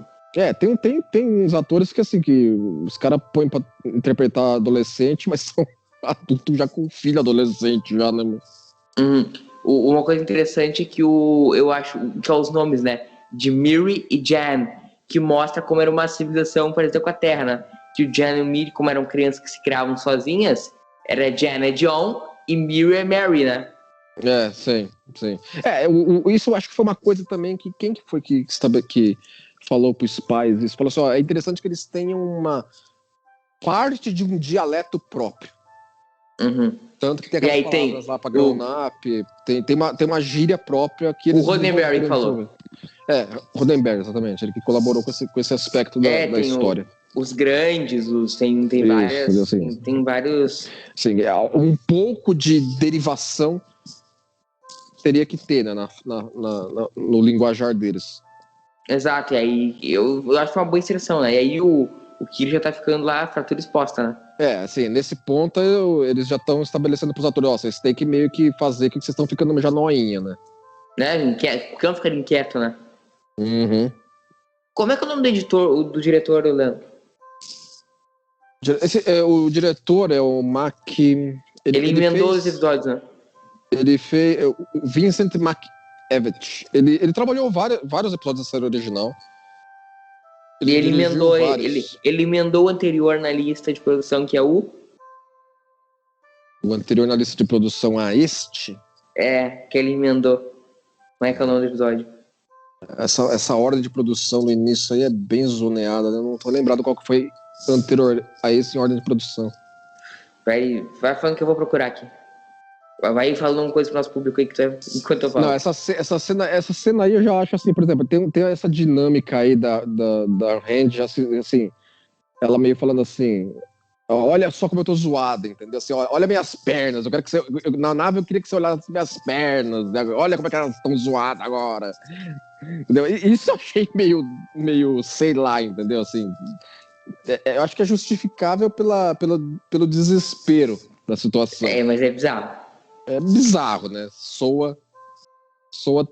Tem uns atores que assim, que os caras põem pra interpretar adolescente, mas são adultos já com filho adolescente já, né? Uma coisa interessante é que eu acho, só os nomes, né? De Miri e Jan, que mostra como era uma civilização parecida com a Terra, né? Que o Jan e o Miri, como eram crianças que se criavam sozinhas, era Jan é John e Miri é Mary, né? Sim. Isso eu acho que foi uma coisa também que quem que foi que falou pros pais isso? Falou assim, é interessante que eles tenham uma parte de um dialeto próprio. Tanto que tem aquelas palavras lá pra grown-up, tem uma gíria própria que eles... O Roddenberry falou. Roddenberry, exatamente. Ele que colaborou com esse aspecto da história. Os grandes, tem vários... Sim, um pouco de derivação teria que ter, né, no linguajar deles. Exato, e aí eu acho que foi uma boa inserção, né? E aí o o Kira já tá ficando lá, fratura exposta, né? Assim, nesse ponto eles já estão estabelecendo pros atores, ó, vocês têm que meio que fazer que vocês estão ficando já noinha, né? O cão fica inquieto, né? Uhum. Como é que é o nome do editor, do diretor, Leandro? O diretor é o Mac... Ele emendou os episódios, né? Ele fez... O Vincent McEvitt. Ele trabalhou vários episódios da série original. E ele dirigiu emendou, vários. ele emendou o anterior na lista de produção, que é o anterior na lista de produção a este. que ele emendou. Como é que é o nome do episódio? Essa ordem de produção no início aí é bem zoneada, né? Eu não tô lembrado qual que foi anterior a esse em ordem de produção. Vai falando que eu vou procurar aqui. Vai falando uma coisa pro nosso público aí enquanto eu falo. Não, essa cena aí eu já acho assim, por exemplo, tem essa dinâmica aí da Randy, assim, ela meio falando assim, olha só como eu tô zoado, entendeu? Assim, olha minhas pernas, eu quero que você... na nave eu queria que você olhasse minhas pernas, né? Olha como é que elas estão zoadas agora. Entendeu? Isso eu achei meio, sei lá, entendeu? Assim, eu acho que é justificável pelo desespero da situação. Mas é bizarro. É bizarro, né? Soa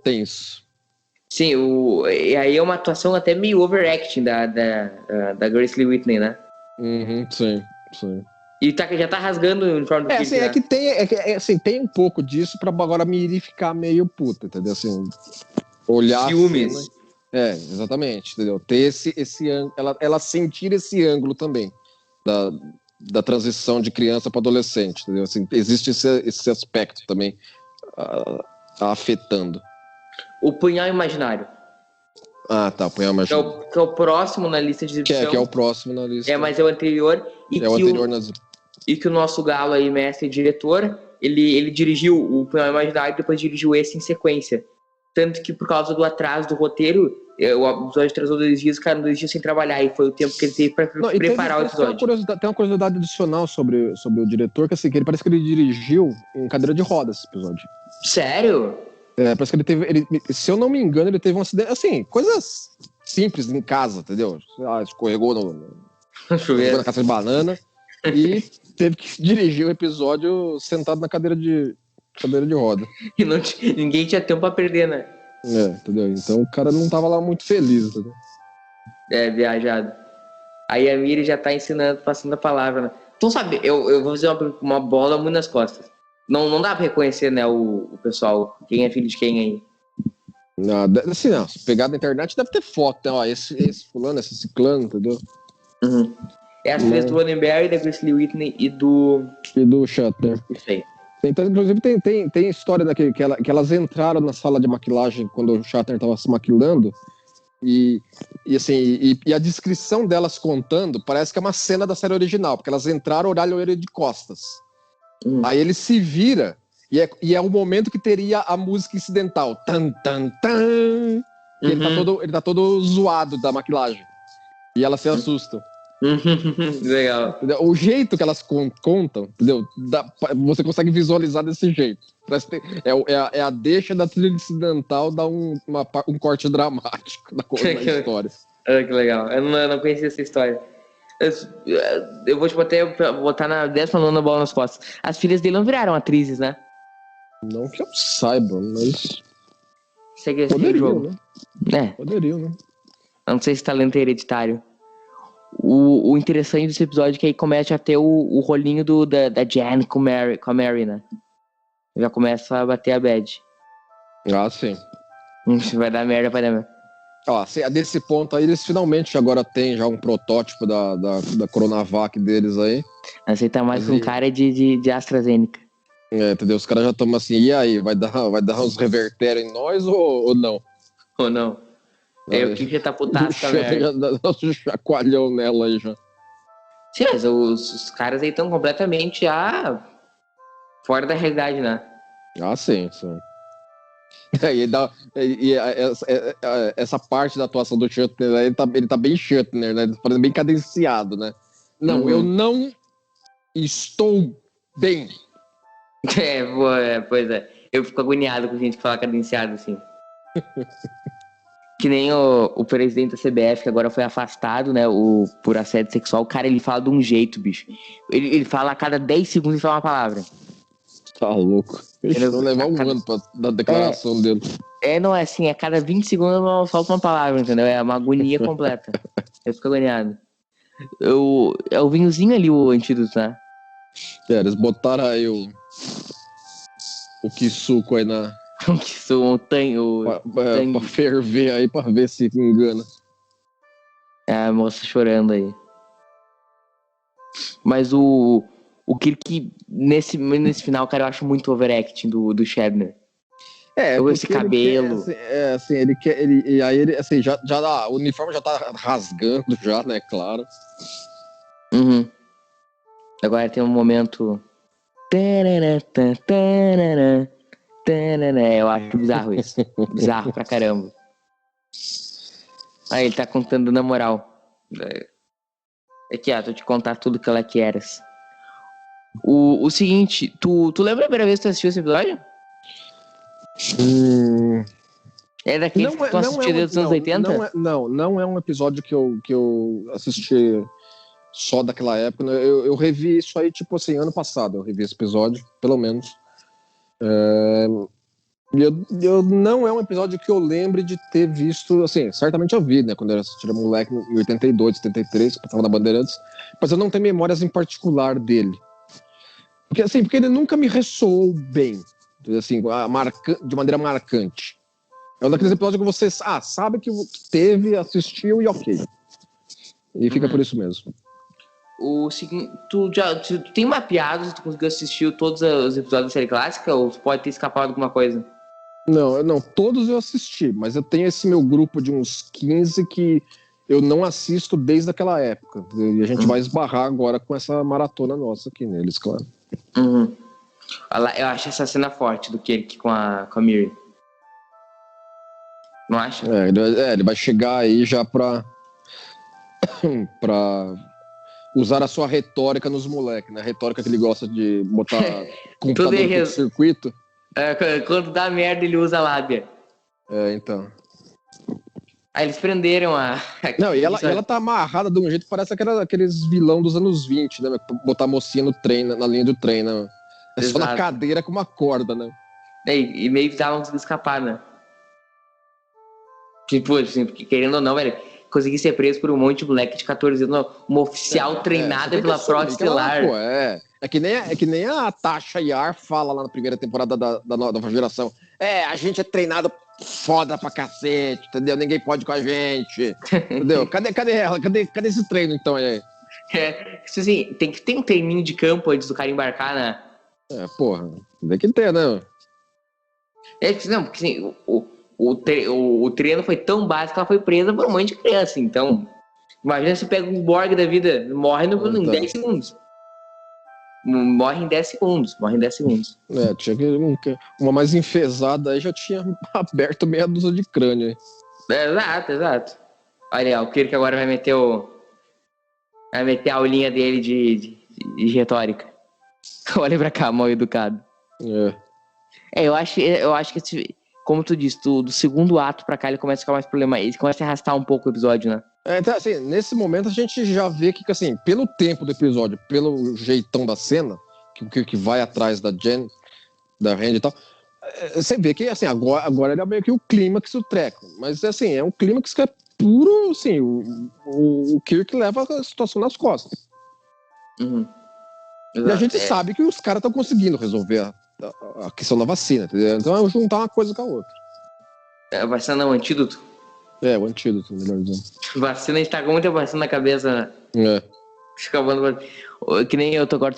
tenso. Sim, e aí é uma atuação até meio overacting da Grace Lee Whitney, né? Uhum, sim. E já tá rasgando o uniforme do filho, assim, né? assim, tem um pouco disso pra agora Miri ficar meio puta, entendeu? Assim, olhar... Ciúmes. Exatamente, entendeu? Ter esse ângulo, ela sentir esse ângulo também da transição de criança para adolescente, entendeu? Assim, existe esse aspecto também afetando. O Punhal Imaginário. Ah, tá, Punhal Imaginário. Que é o próximo na lista de exibição. Que é o próximo na lista. Mas é o anterior. E que o nosso galo aí, mestre e diretor, ele dirigiu o Punhal Imaginário e depois dirigiu esse em sequência. Tanto que por causa do atraso do roteiro, o episódio atrasou 2 dias, ficaram 2 dias sem trabalhar, e foi o tempo que ele teve para preparar o episódio. Tem uma curiosidade adicional sobre o diretor, que assim, que ele parece que ele dirigiu em cadeira de rodas esse episódio. Sério? Parece que se eu não me engano, ele teve um acidente, assim, coisas simples em casa, entendeu? Escorregou na caça de banana e teve que dirigir o episódio sentado na cadeira de roda. E ninguém tinha tempo pra perder, né? Entendeu? Então o cara não tava lá muito feliz, entendeu? Viajado. Aí a Miri já tá ensinando, passando a palavra, né? Então, sabe, eu vou fazer uma bola muito nas costas. Não dá pra reconhecer, né, o pessoal, quem é filho de quem aí. Assim, não. Se pegar na internet deve ter foto, né? Ó, esse fulano, esse ciclano, entendeu? Uhum. É as filhas do Roddenberry, da Grace Lee Whitney e do Shatner. Isso aí. Então, inclusive, tem história daquele, que elas entraram na sala de maquilagem quando o Shatner estava se maquilando e a descrição delas contando parece que é uma cena da série original, porque elas entraram, olharam ele de costas. Aí ele se vira e é o momento que teria a música incidental. Tan, tan, tan. Ele tá todo zoado da maquilagem. E elas se assustam. Legal. O jeito que elas contam, entendeu? Você consegue visualizar desse jeito. É a deixa da trilha incidental dar um corte dramático na história. Que legal. Eu não conhecia essa história. Eu vou te botar na 19ª bola nas costas. As filhas dele não viraram atrizes, né? Não que eu saiba, mas... Segue poderiam, né? Poderiam, né? Eu não sei se talento é hereditário. O interessante desse episódio é que aí começa a ter o rolinho da Jan com a Mary, né? Já começa a bater a bad. Ah, sim. Vai dar merda. Ó, nesse ponto aí, eles finalmente agora têm já um protótipo da Coronavac deles aí. Essa aí tá mais com cara de AstraZeneca. Entendeu? Os caras já estão assim, e aí, vai dar uns revertério em nós ou não? Ou não? O que já tá putaço também. Já dá um chacoalhão nela aí já. Sim, mas os caras aí estão completamente fora da realidade, né? Ah, sim. Essa parte da atuação do Shatner, ele tá bem Shatner, né? Ele tá bem cadenciado, né? Não, eu não estou bem. Pois é. Eu fico agoniado com gente que fala cadenciado assim. Que nem o presidente da CBF, que agora foi afastado, né, por assédio sexual. O cara, ele fala de um jeito, bicho. Ele fala a cada 10 segundos ele fala uma palavra. Tá louco. Ixi, vai levar um ano pra dar a declaração dele. Não é assim, a cada 20 segundos solta uma palavra, entendeu? É uma agonia completa. Eu fico agoniado. É o vinhozinho ali, o antídoto, né? Eles botaram aí o Kisuko aí na... pra ferver aí, pra ver se engana. A moça chorando aí. Mas o Kirk, nesse final, cara, eu acho muito overacting do Shatner. Esse cabelo. Ele quer, e aí ele, assim, já o uniforme já tá rasgando já, né, claro. Uhum. Agora tem um momento... Eu acho bizarro isso. Bizarro pra caramba. Aí ele tá contando na moral. Aqui, tô te contar tudo que ela queres. O seguinte, tu lembra a primeira vez que tu assistiu esse episódio? É daquele que tu assistiu desde os anos 80? Não é um episódio que eu assisti só daquela época. Eu revi isso aí, tipo assim, ano passado. Eu revi esse episódio, pelo menos. Eu não é um episódio que eu lembre de ter visto, assim, certamente eu vi, né, quando eu era moleque em 82, 73, que passava na Bandeirantes, mas eu não tenho memórias em particular dele. Porque ele nunca me ressoou bem, assim, de maneira marcante. É um daqueles episódios que você sabe que teve, assistiu e ok. E fica por isso mesmo. O seguinte, tu tem mapeado se tu conseguiu assistir todos os episódios da série clássica ou pode ter escapado alguma coisa? Não, todos eu assisti, mas eu tenho esse meu grupo de uns 15 que eu não assisto desde aquela época. E a gente vai esbarrar agora com essa maratona nossa aqui neles, claro. Uhum. Eu acho essa cena forte do Kirk com a Miri. Não acha? Ele vai chegar aí já pra usar a sua retórica nos moleques, né? A retórica que ele gosta de botar computador no circuito. Quando dá merda, ele usa a lábia. Então. Aí eles prenderam a... Não, e ela tá amarrada de um jeito que parece aqueles vilão dos anos 20, né? Botar a mocinha no trem, na linha do trem, né? Só na cadeira com uma corda, né? E meio que estavam conseguindo escapar, né? Tipo, assim, porque querendo ou não, velho, conseguir ser preso por um monte de moleque de 14 anos, uma oficial treinada pela Frota Estelar. É que nem a Tasha Yar fala lá na primeira temporada da nova geração. A gente é treinado foda pra cacete, entendeu? Ninguém pode com a gente, entendeu? Cadê ela? Cadê esse treino, então, aí? Assim, tem que ter um treininho de campo antes do cara embarcar, né? Porra, tem que ter, né? Não, porque assim, o treino foi tão básico que ela foi presa por um monte de criança, então imagina se pega um Borg da vida, morre em 10 segundos. Morre em 10 segundos. Tinha que uma mais enfesada aí já tinha aberto meia dúzia de crânio aí. Exato. Olha aí, o Kirk agora vai meter a aulinha dele de retórica. Olha pra cá, mal educado. Eu acho que como tu disse, do segundo ato pra cá ele começa a ficar mais problemático. Ele começa a arrastar um pouco o episódio, né? Então, assim, nesse momento a gente já vê que, assim, pelo tempo do episódio, pelo jeitão da cena, que vai atrás da Jen, da Randy e tal, você vê que, assim, agora ele é meio que o clímax do treco. Mas, assim, é um clímax que é puro, assim, o Kirk leva a situação nas costas. Uhum. E a gente sabe que os caras estão conseguindo resolver a questão da vacina, entendeu? Então é juntar uma coisa com a outra. A vacina não é um antídoto? O antídoto, melhor dizendo. Vacina, a gente tá com muita vacina na cabeça, né? Acabando. Que nem eu tô agora.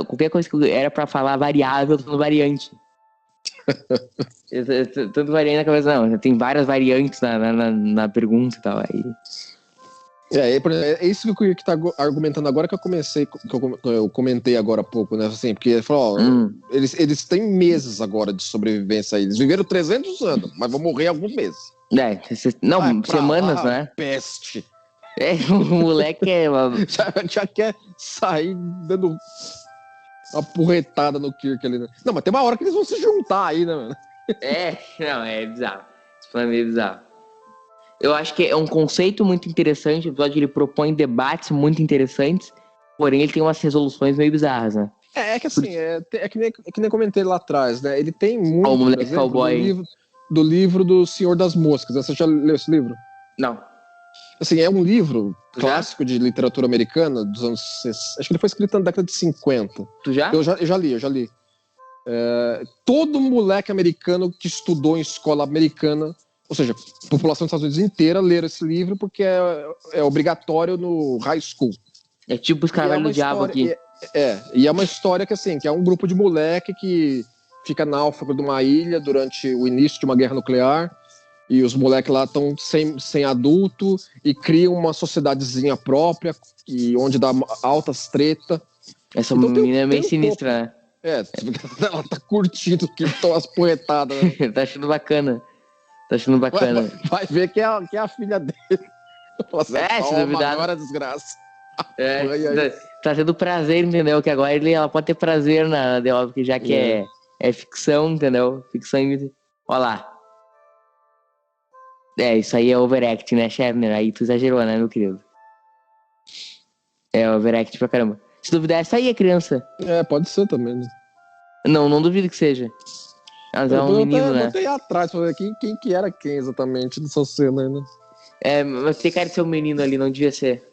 Qualquer coisa que era pra falar variável, eu tô no variante. Tanto variante na cabeça, não. Tem várias variantes na pergunta e tal. Aí. É isso que eu tá argumentando agora que eu comentei agora há pouco, né? Assim, porque ele falou, eles têm meses agora de sobrevivência aí. Eles viveram 300 anos, mas vão morrer alguns meses. Semanas, né? Peste. O moleque já quer sair dando uma porretada no Kirk ali, né? Não, mas tem uma hora que eles vão se juntar aí, né, mano? É bizarro. Isso foi meio bizarro. Eu acho que é um conceito muito interessante, o episódio ele propõe debates muito interessantes, porém ele tem umas resoluções meio bizarras, né? É que assim, é que nem comentei lá atrás, né? Ele tem muito, O Moleque por exemplo, Cowboy. do livro do Senhor das Moscas. Você já leu esse livro? Não. Assim, é um livro Tu já? clássico de literatura americana dos anos... Acho que ele foi escrito na década de 50. Tu já? Eu já li. Todo moleque americano que estudou em escola americana, ou seja, a população dos Estados Unidos inteira, ler esse livro porque é obrigatório no high school. É tipo os E é Carvalho uma do Diabo história- aqui. E é uma história que, assim, que é um grupo de moleque que fica náufrago de uma ilha durante o início de uma guerra nuclear, e os moleques lá estão sem adulto e criam uma sociedadezinha própria, onde dá altas treta. Essa Então menina é meio tem um sinistra, né? Ela tá curtindo que estão as poetadas, né? Tá achando bacana. Vai ver que é a filha dele. Fala assim, Se toma, duvidar. agora desgraça. É, Apanha aí. tá tendo prazer, entendeu? Que agora ela pode ter prazer na The Office, porque já que é ficção, entendeu? Ficção em... Olha lá. Isso aí é overact, né, Scherner? Aí tu exagerou, né, meu querido? É overact pra caramba. Se duvidar, essa aí é criança. Pode ser também, né? Não duvido que seja. Mas é um menino, né? Eu botei atrás pra ver quem que era quem exatamente dessa cena aí, né? Mas tem cara de ser um menino ali, não devia ser.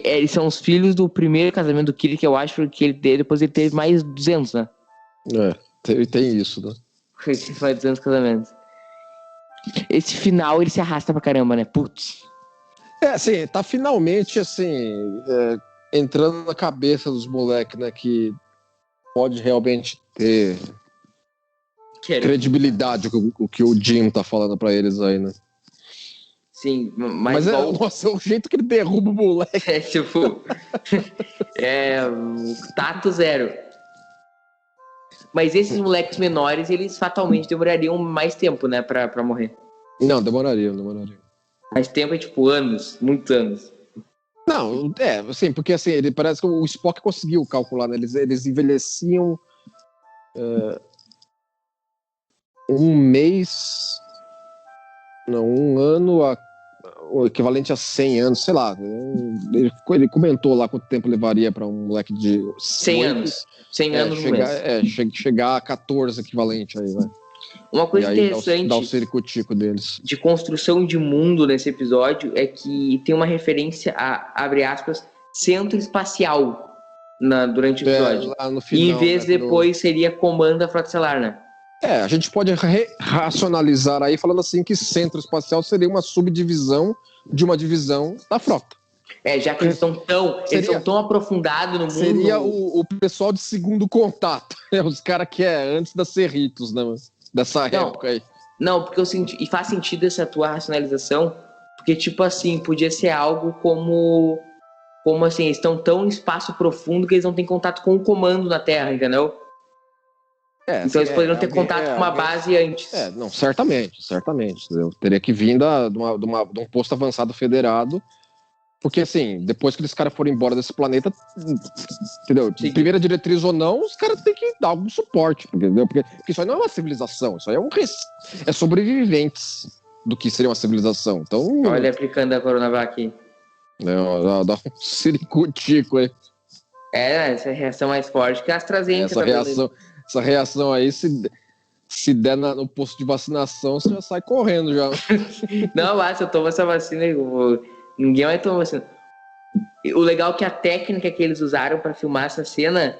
Eles são os filhos do primeiro casamento do Kirk, eu acho, porque depois ele teve mais 200, né? Tem isso, né? Mais 200 casamentos. Esse final, ele se arrasta pra caramba, né? Putz. Assim, tá finalmente, assim, entrando na cabeça dos moleques, né, que pode realmente ter credibilidade o que o Jim tá falando pra eles aí, né? Sim, mas nossa, o jeito que ele derruba o moleque. O tato zero. Mas esses moleques menores, eles fatalmente demorariam mais tempo, né, pra morrer. Não, demoraria. Mais tempo é tipo anos, muitos anos. Não, assim, porque assim, ele parece que o Spock conseguiu calcular, né? Eles envelheciam um ano, o equivalente a 100 anos, sei lá. Ele comentou lá quanto tempo levaria para um moleque de 100 anos. 100 anos no mês. Chegar a 14 equivalente aí, vai. Uma coisa e aí interessante dá o ciricutico deles. De construção de mundo nesse episódio é que tem uma referência a, abre aspas, centro espacial durante o episódio. Lá no final, e em vez depois seria comando da Frota Estelar, né? A gente pode racionalizar aí falando assim que centro espacial seria uma subdivisão de uma divisão da frota. Já que eles são tão aprofundados no mundo. Seria o pessoal de segundo contato. Os caras que antes da Cerritos, né? Dessa época aí. Não, porque eu senti. E faz sentido essa tua racionalização, porque, tipo assim, podia ser algo como assim, eles estão tão em espaço profundo que eles não têm contato com o comando na Terra, entendeu? Então eles poderiam ter contato com uma base antes. Não, certamente. Eu teria que vir de um posto avançado federado. Porque, assim, depois que esses caras forem embora desse planeta, entendeu? Sim. Primeira diretriz ou não, os caras têm que dar algum suporte, entendeu? Porque isso aí não é uma civilização, isso aí é sobreviventes do que seria uma civilização. Então, Olha, aplicando a Coronavac aqui. Dá um ciricutico aí. Essa reação mais forte que a AstraZeneca. Essa reação aí, se der no posto de vacinação, você já sai correndo já. Não, se eu tomo essa vacina, ninguém vai tomar vacina. O legal é que a técnica que eles usaram para filmar essa cena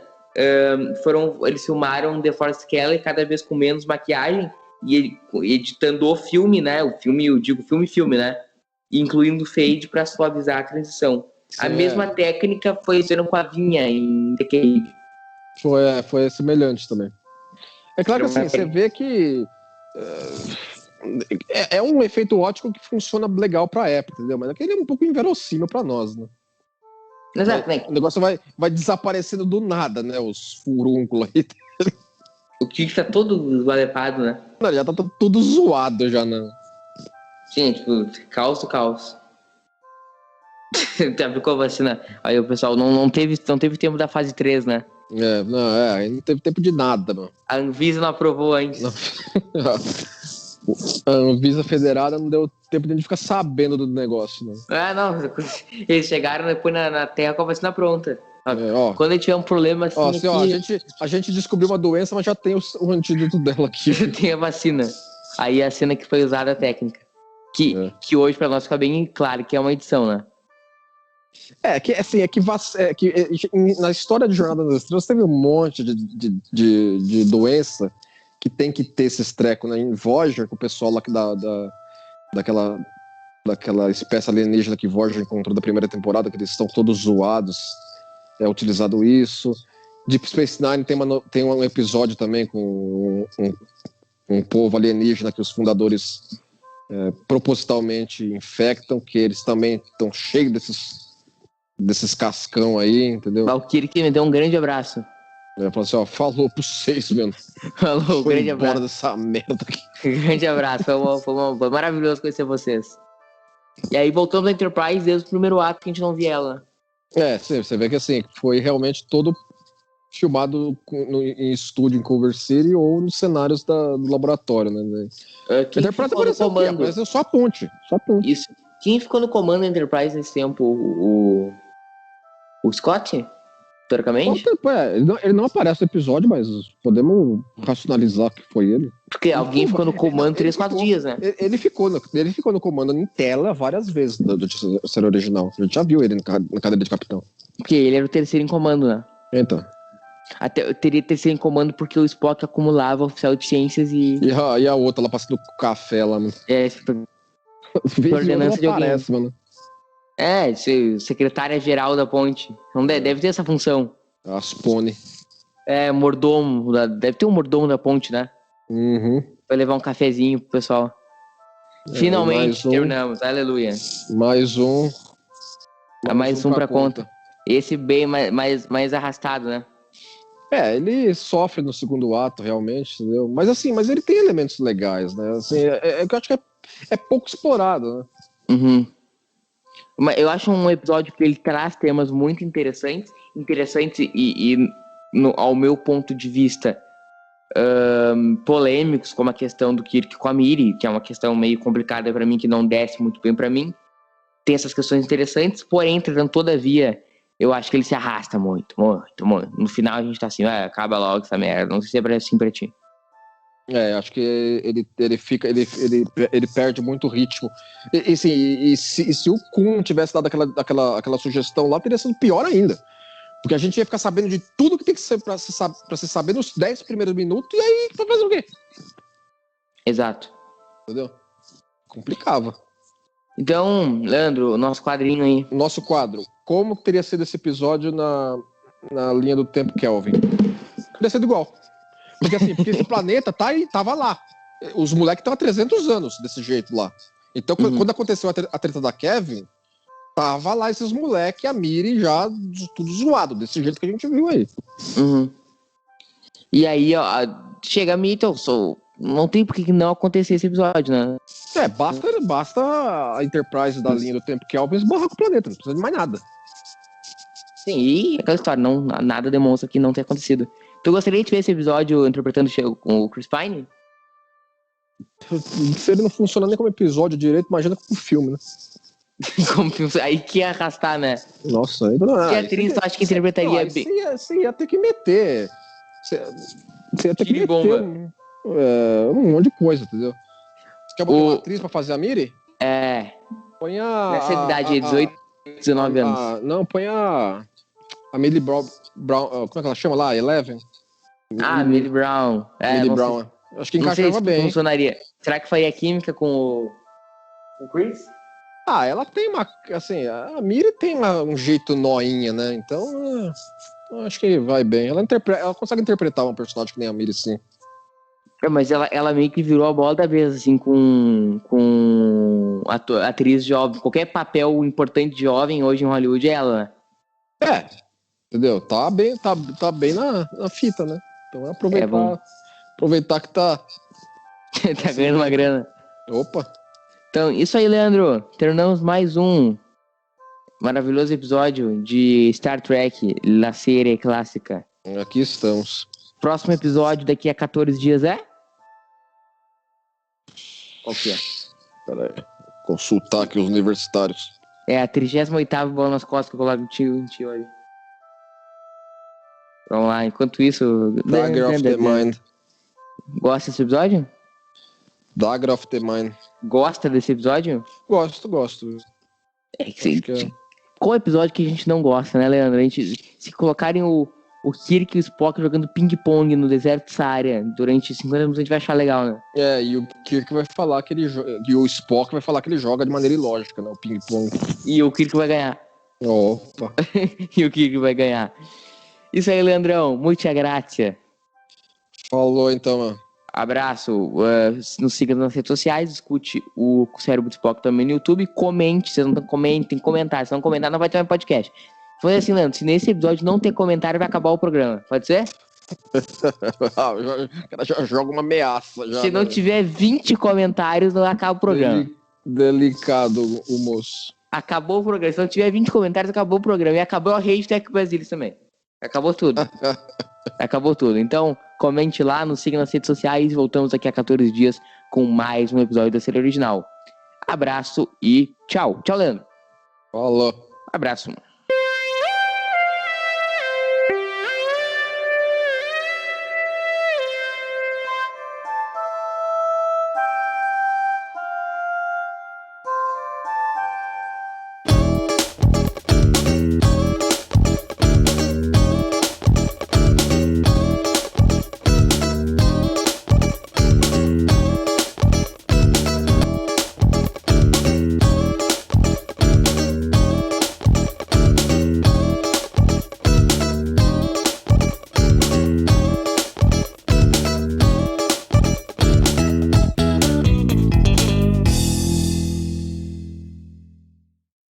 eles filmaram The Force Kelly cada vez com menos maquiagem e editando o filme, né? O filme, eu digo filme, né? Incluindo fade para suavizar a transição. A mesma técnica foi usando com a Vinha em The Cage. Foi semelhante também. É claro que assim, você vê que é um efeito ótico que funciona legal pra época, entendeu? Mas aquele é um pouco inverossímil pra nós, né? Exatamente. O negócio vai desaparecendo do nada, né? Os furúnculos aí. O Kik tá todo valepado, né? Não, já tá tudo zoado já, né? Sim, tipo, caos. Já aplicou a vacina. Aí o pessoal não teve tempo da fase 3, né? Não teve tempo de nada, mano. A Anvisa não aprovou antes. A Anvisa Federada não deu tempo de a gente ficar sabendo do negócio, né? Não. Eles chegaram depois na Terra com a vacina pronta. Quando a gente tiver um problema assim. A gente descobriu uma doença, mas já tem o antídoto dela aqui. Já tem a vacina. Aí a cena que foi usada a técnica. Que hoje, pra nós, fica bem claro que é uma edição, né? Na história de Jornada nas Estrelas teve um monte de doença que tem que ter esses trecos, né? Em Voyager, com o pessoal lá daquela espécie alienígena que Voyager encontrou da primeira temporada, que eles estão todos zoados, é utilizado isso. Deep Space Nine tem um episódio também com um povo alienígena que os fundadores propositalmente infectam, que eles também estão cheios desses cascão aí, entendeu? Valkyrie que me deu um grande abraço. Falou assim, falou pra vocês, mano. Falou, grande abraço. Dessa merda aqui. Grande abraço, foi maravilhoso conhecer vocês. E aí voltamos à Enterprise desde o primeiro ato que a gente não via ela. Você vê que assim, foi realmente todo filmado em estúdio em Culver City ou nos cenários do laboratório, né? Enterprise apareceu só a ponte. Isso. Quem ficou no comando da Enterprise nesse tempo? O Scott? Teoricamente? Ele não aparece no episódio, mas podemos racionalizar que foi ele. Porque alguém ficou no comando 3, 4 dias, né? Ele ficou no comando em tela várias vezes do série original. A gente já viu ele na cadeira de capitão. Porque ele era o terceiro em comando, né? Então. Até teria terceiro em comando porque o Spock acumulava oficial de ciências e a outra lá passando café lá, mano. Ordenança de alguém. Aparece, mano. Secretária-geral da ponte. Não deve ter essa função. Aspone. Mordomo. Deve ter um mordomo da ponte, né? Uhum. Vai levar um cafezinho pro pessoal. Finalmente terminamos. Aleluia. Mais um pra conta. Esse bem mais arrastado, né? Ele sofre no segundo ato, realmente, entendeu? Mas ele tem elementos legais, né? Assim, eu acho que é pouco explorado, né? Uhum. Eu acho um episódio que ele traz temas muito interessantes e ao meu ponto de vista, polêmicos, como a questão do Kirk com a Miri, que é uma questão meio complicada pra mim, que não desce muito bem pra mim. Tem essas questões interessantes, porém, entretanto, todavia, eu acho que ele se arrasta muito. No final a gente tá assim, acaba logo essa merda. Não sei se é assim pra ti. Acho que ele perde muito ritmo. E se o Kun tivesse dado aquela sugestão lá, teria sido pior ainda. Porque a gente ia ficar sabendo de tudo que tem que ser pra se saber nos 10 primeiros minutos, e aí vai fazer o quê? Exato. Entendeu? Complicava. Então, Leandro, nosso quadrinho aí. Nosso quadro. Como teria sido esse episódio na linha do tempo Kelvin? Teria sido igual. Porque esse planeta tava lá. Os moleques estão há 300 anos desse jeito lá. Então, quando aconteceu a treta da Kevin, tava lá esses moleques, a Miri já tudo zoado, desse jeito que a gente viu aí. Uhum. E aí, chega a Mitchell, não tem por que não acontecer esse episódio, né? Basta a Enterprise da linha do tempo Kelvin esbarrar com o planeta, não precisa de mais nada. Sim, e aquela história, nada demonstra que não tenha acontecido. Tu gostaria de ver esse episódio interpretando com o Chris Pine? Se ele não funciona nem como episódio direito, imagina como filme, né? Como filme, aí que ia arrastar, né? Nossa, aí não. Que atriz tu acha que interpretaria bem? Você ia ter que meter. Você ia ter que meter bomba. Um monte de coisa, entendeu? Você quer botar uma atriz pra fazer a Miri? Põe nessa idade, 18, 19 anos. Não, põe a Millie Brown. Como é que ela chama lá? Eleven? Millie Brown. Millie Brown. Acho que encaixava bem. Funcionaria. Será que faria química com o Chris? Ela tem uma. Assim, a Miri tem um jeito noinha, né? Então, acho que vai bem. Ela consegue interpretar um personagem que nem a Miri, sim. Mas ela meio que virou a bola da vez, assim, com atriz jovem. Qualquer papel importante de jovem hoje em Hollywood é ela, né? Entendeu? Tá bem na fita, né? Então aproveitar que tá tá ganhando uma grana. Opa! Então, isso aí, Leandro. Terminamos mais um maravilhoso episódio de Star Trek, La Série Clássica. Aqui estamos. Próximo episódio daqui a 14 dias é? Qual que é? Pera aí. Consultar aqui os universitários. É a 38ª bola nas costas que eu coloco em ti hoje. Vamos lá, enquanto isso... Dagger of the Mind. Gosta desse episódio? Dagger of the Mind. Gosta desse episódio? Gosto. É que Acho que é. Qual episódio que a gente não gosta, né, Leandro? Se colocarem o Kirk e o Spock jogando ping-pong no deserto de Saara durante 50 minutos, a gente vai achar legal, né? E o Kirk vai falar que ele e o Spock vai falar que ele joga de maneira ilógica, né? O ping-pong. E o Kirk vai ganhar. Opa. E o Kirk vai ganhar. Isso aí, Leandrão. Muita graça. Falou então, mano. Abraço. Nos siga nas redes sociais. Escute o Cérebro do Spock também no YouTube. Comente. Vocês não comentem, comentar. Se não comentar, não vai ter mais podcast. Foi assim, Leandro. Se nesse episódio não ter comentário, vai acabar o programa. Pode ser? O cara já joga uma ameaça. Já, Se não tiver 20 comentários, não acaba o programa. Delicado o moço. Acabou o programa. Se não tiver 20 comentários, acabou o programa. E acabou a Rede Tech Brasilis também. Acabou tudo. Acabou tudo. Então, comente lá, nos siga nas redes sociais. Voltamos daqui a 14 dias com mais um episódio da série original. Abraço e tchau. Tchau, Leandro. Falou. Abraço, mano.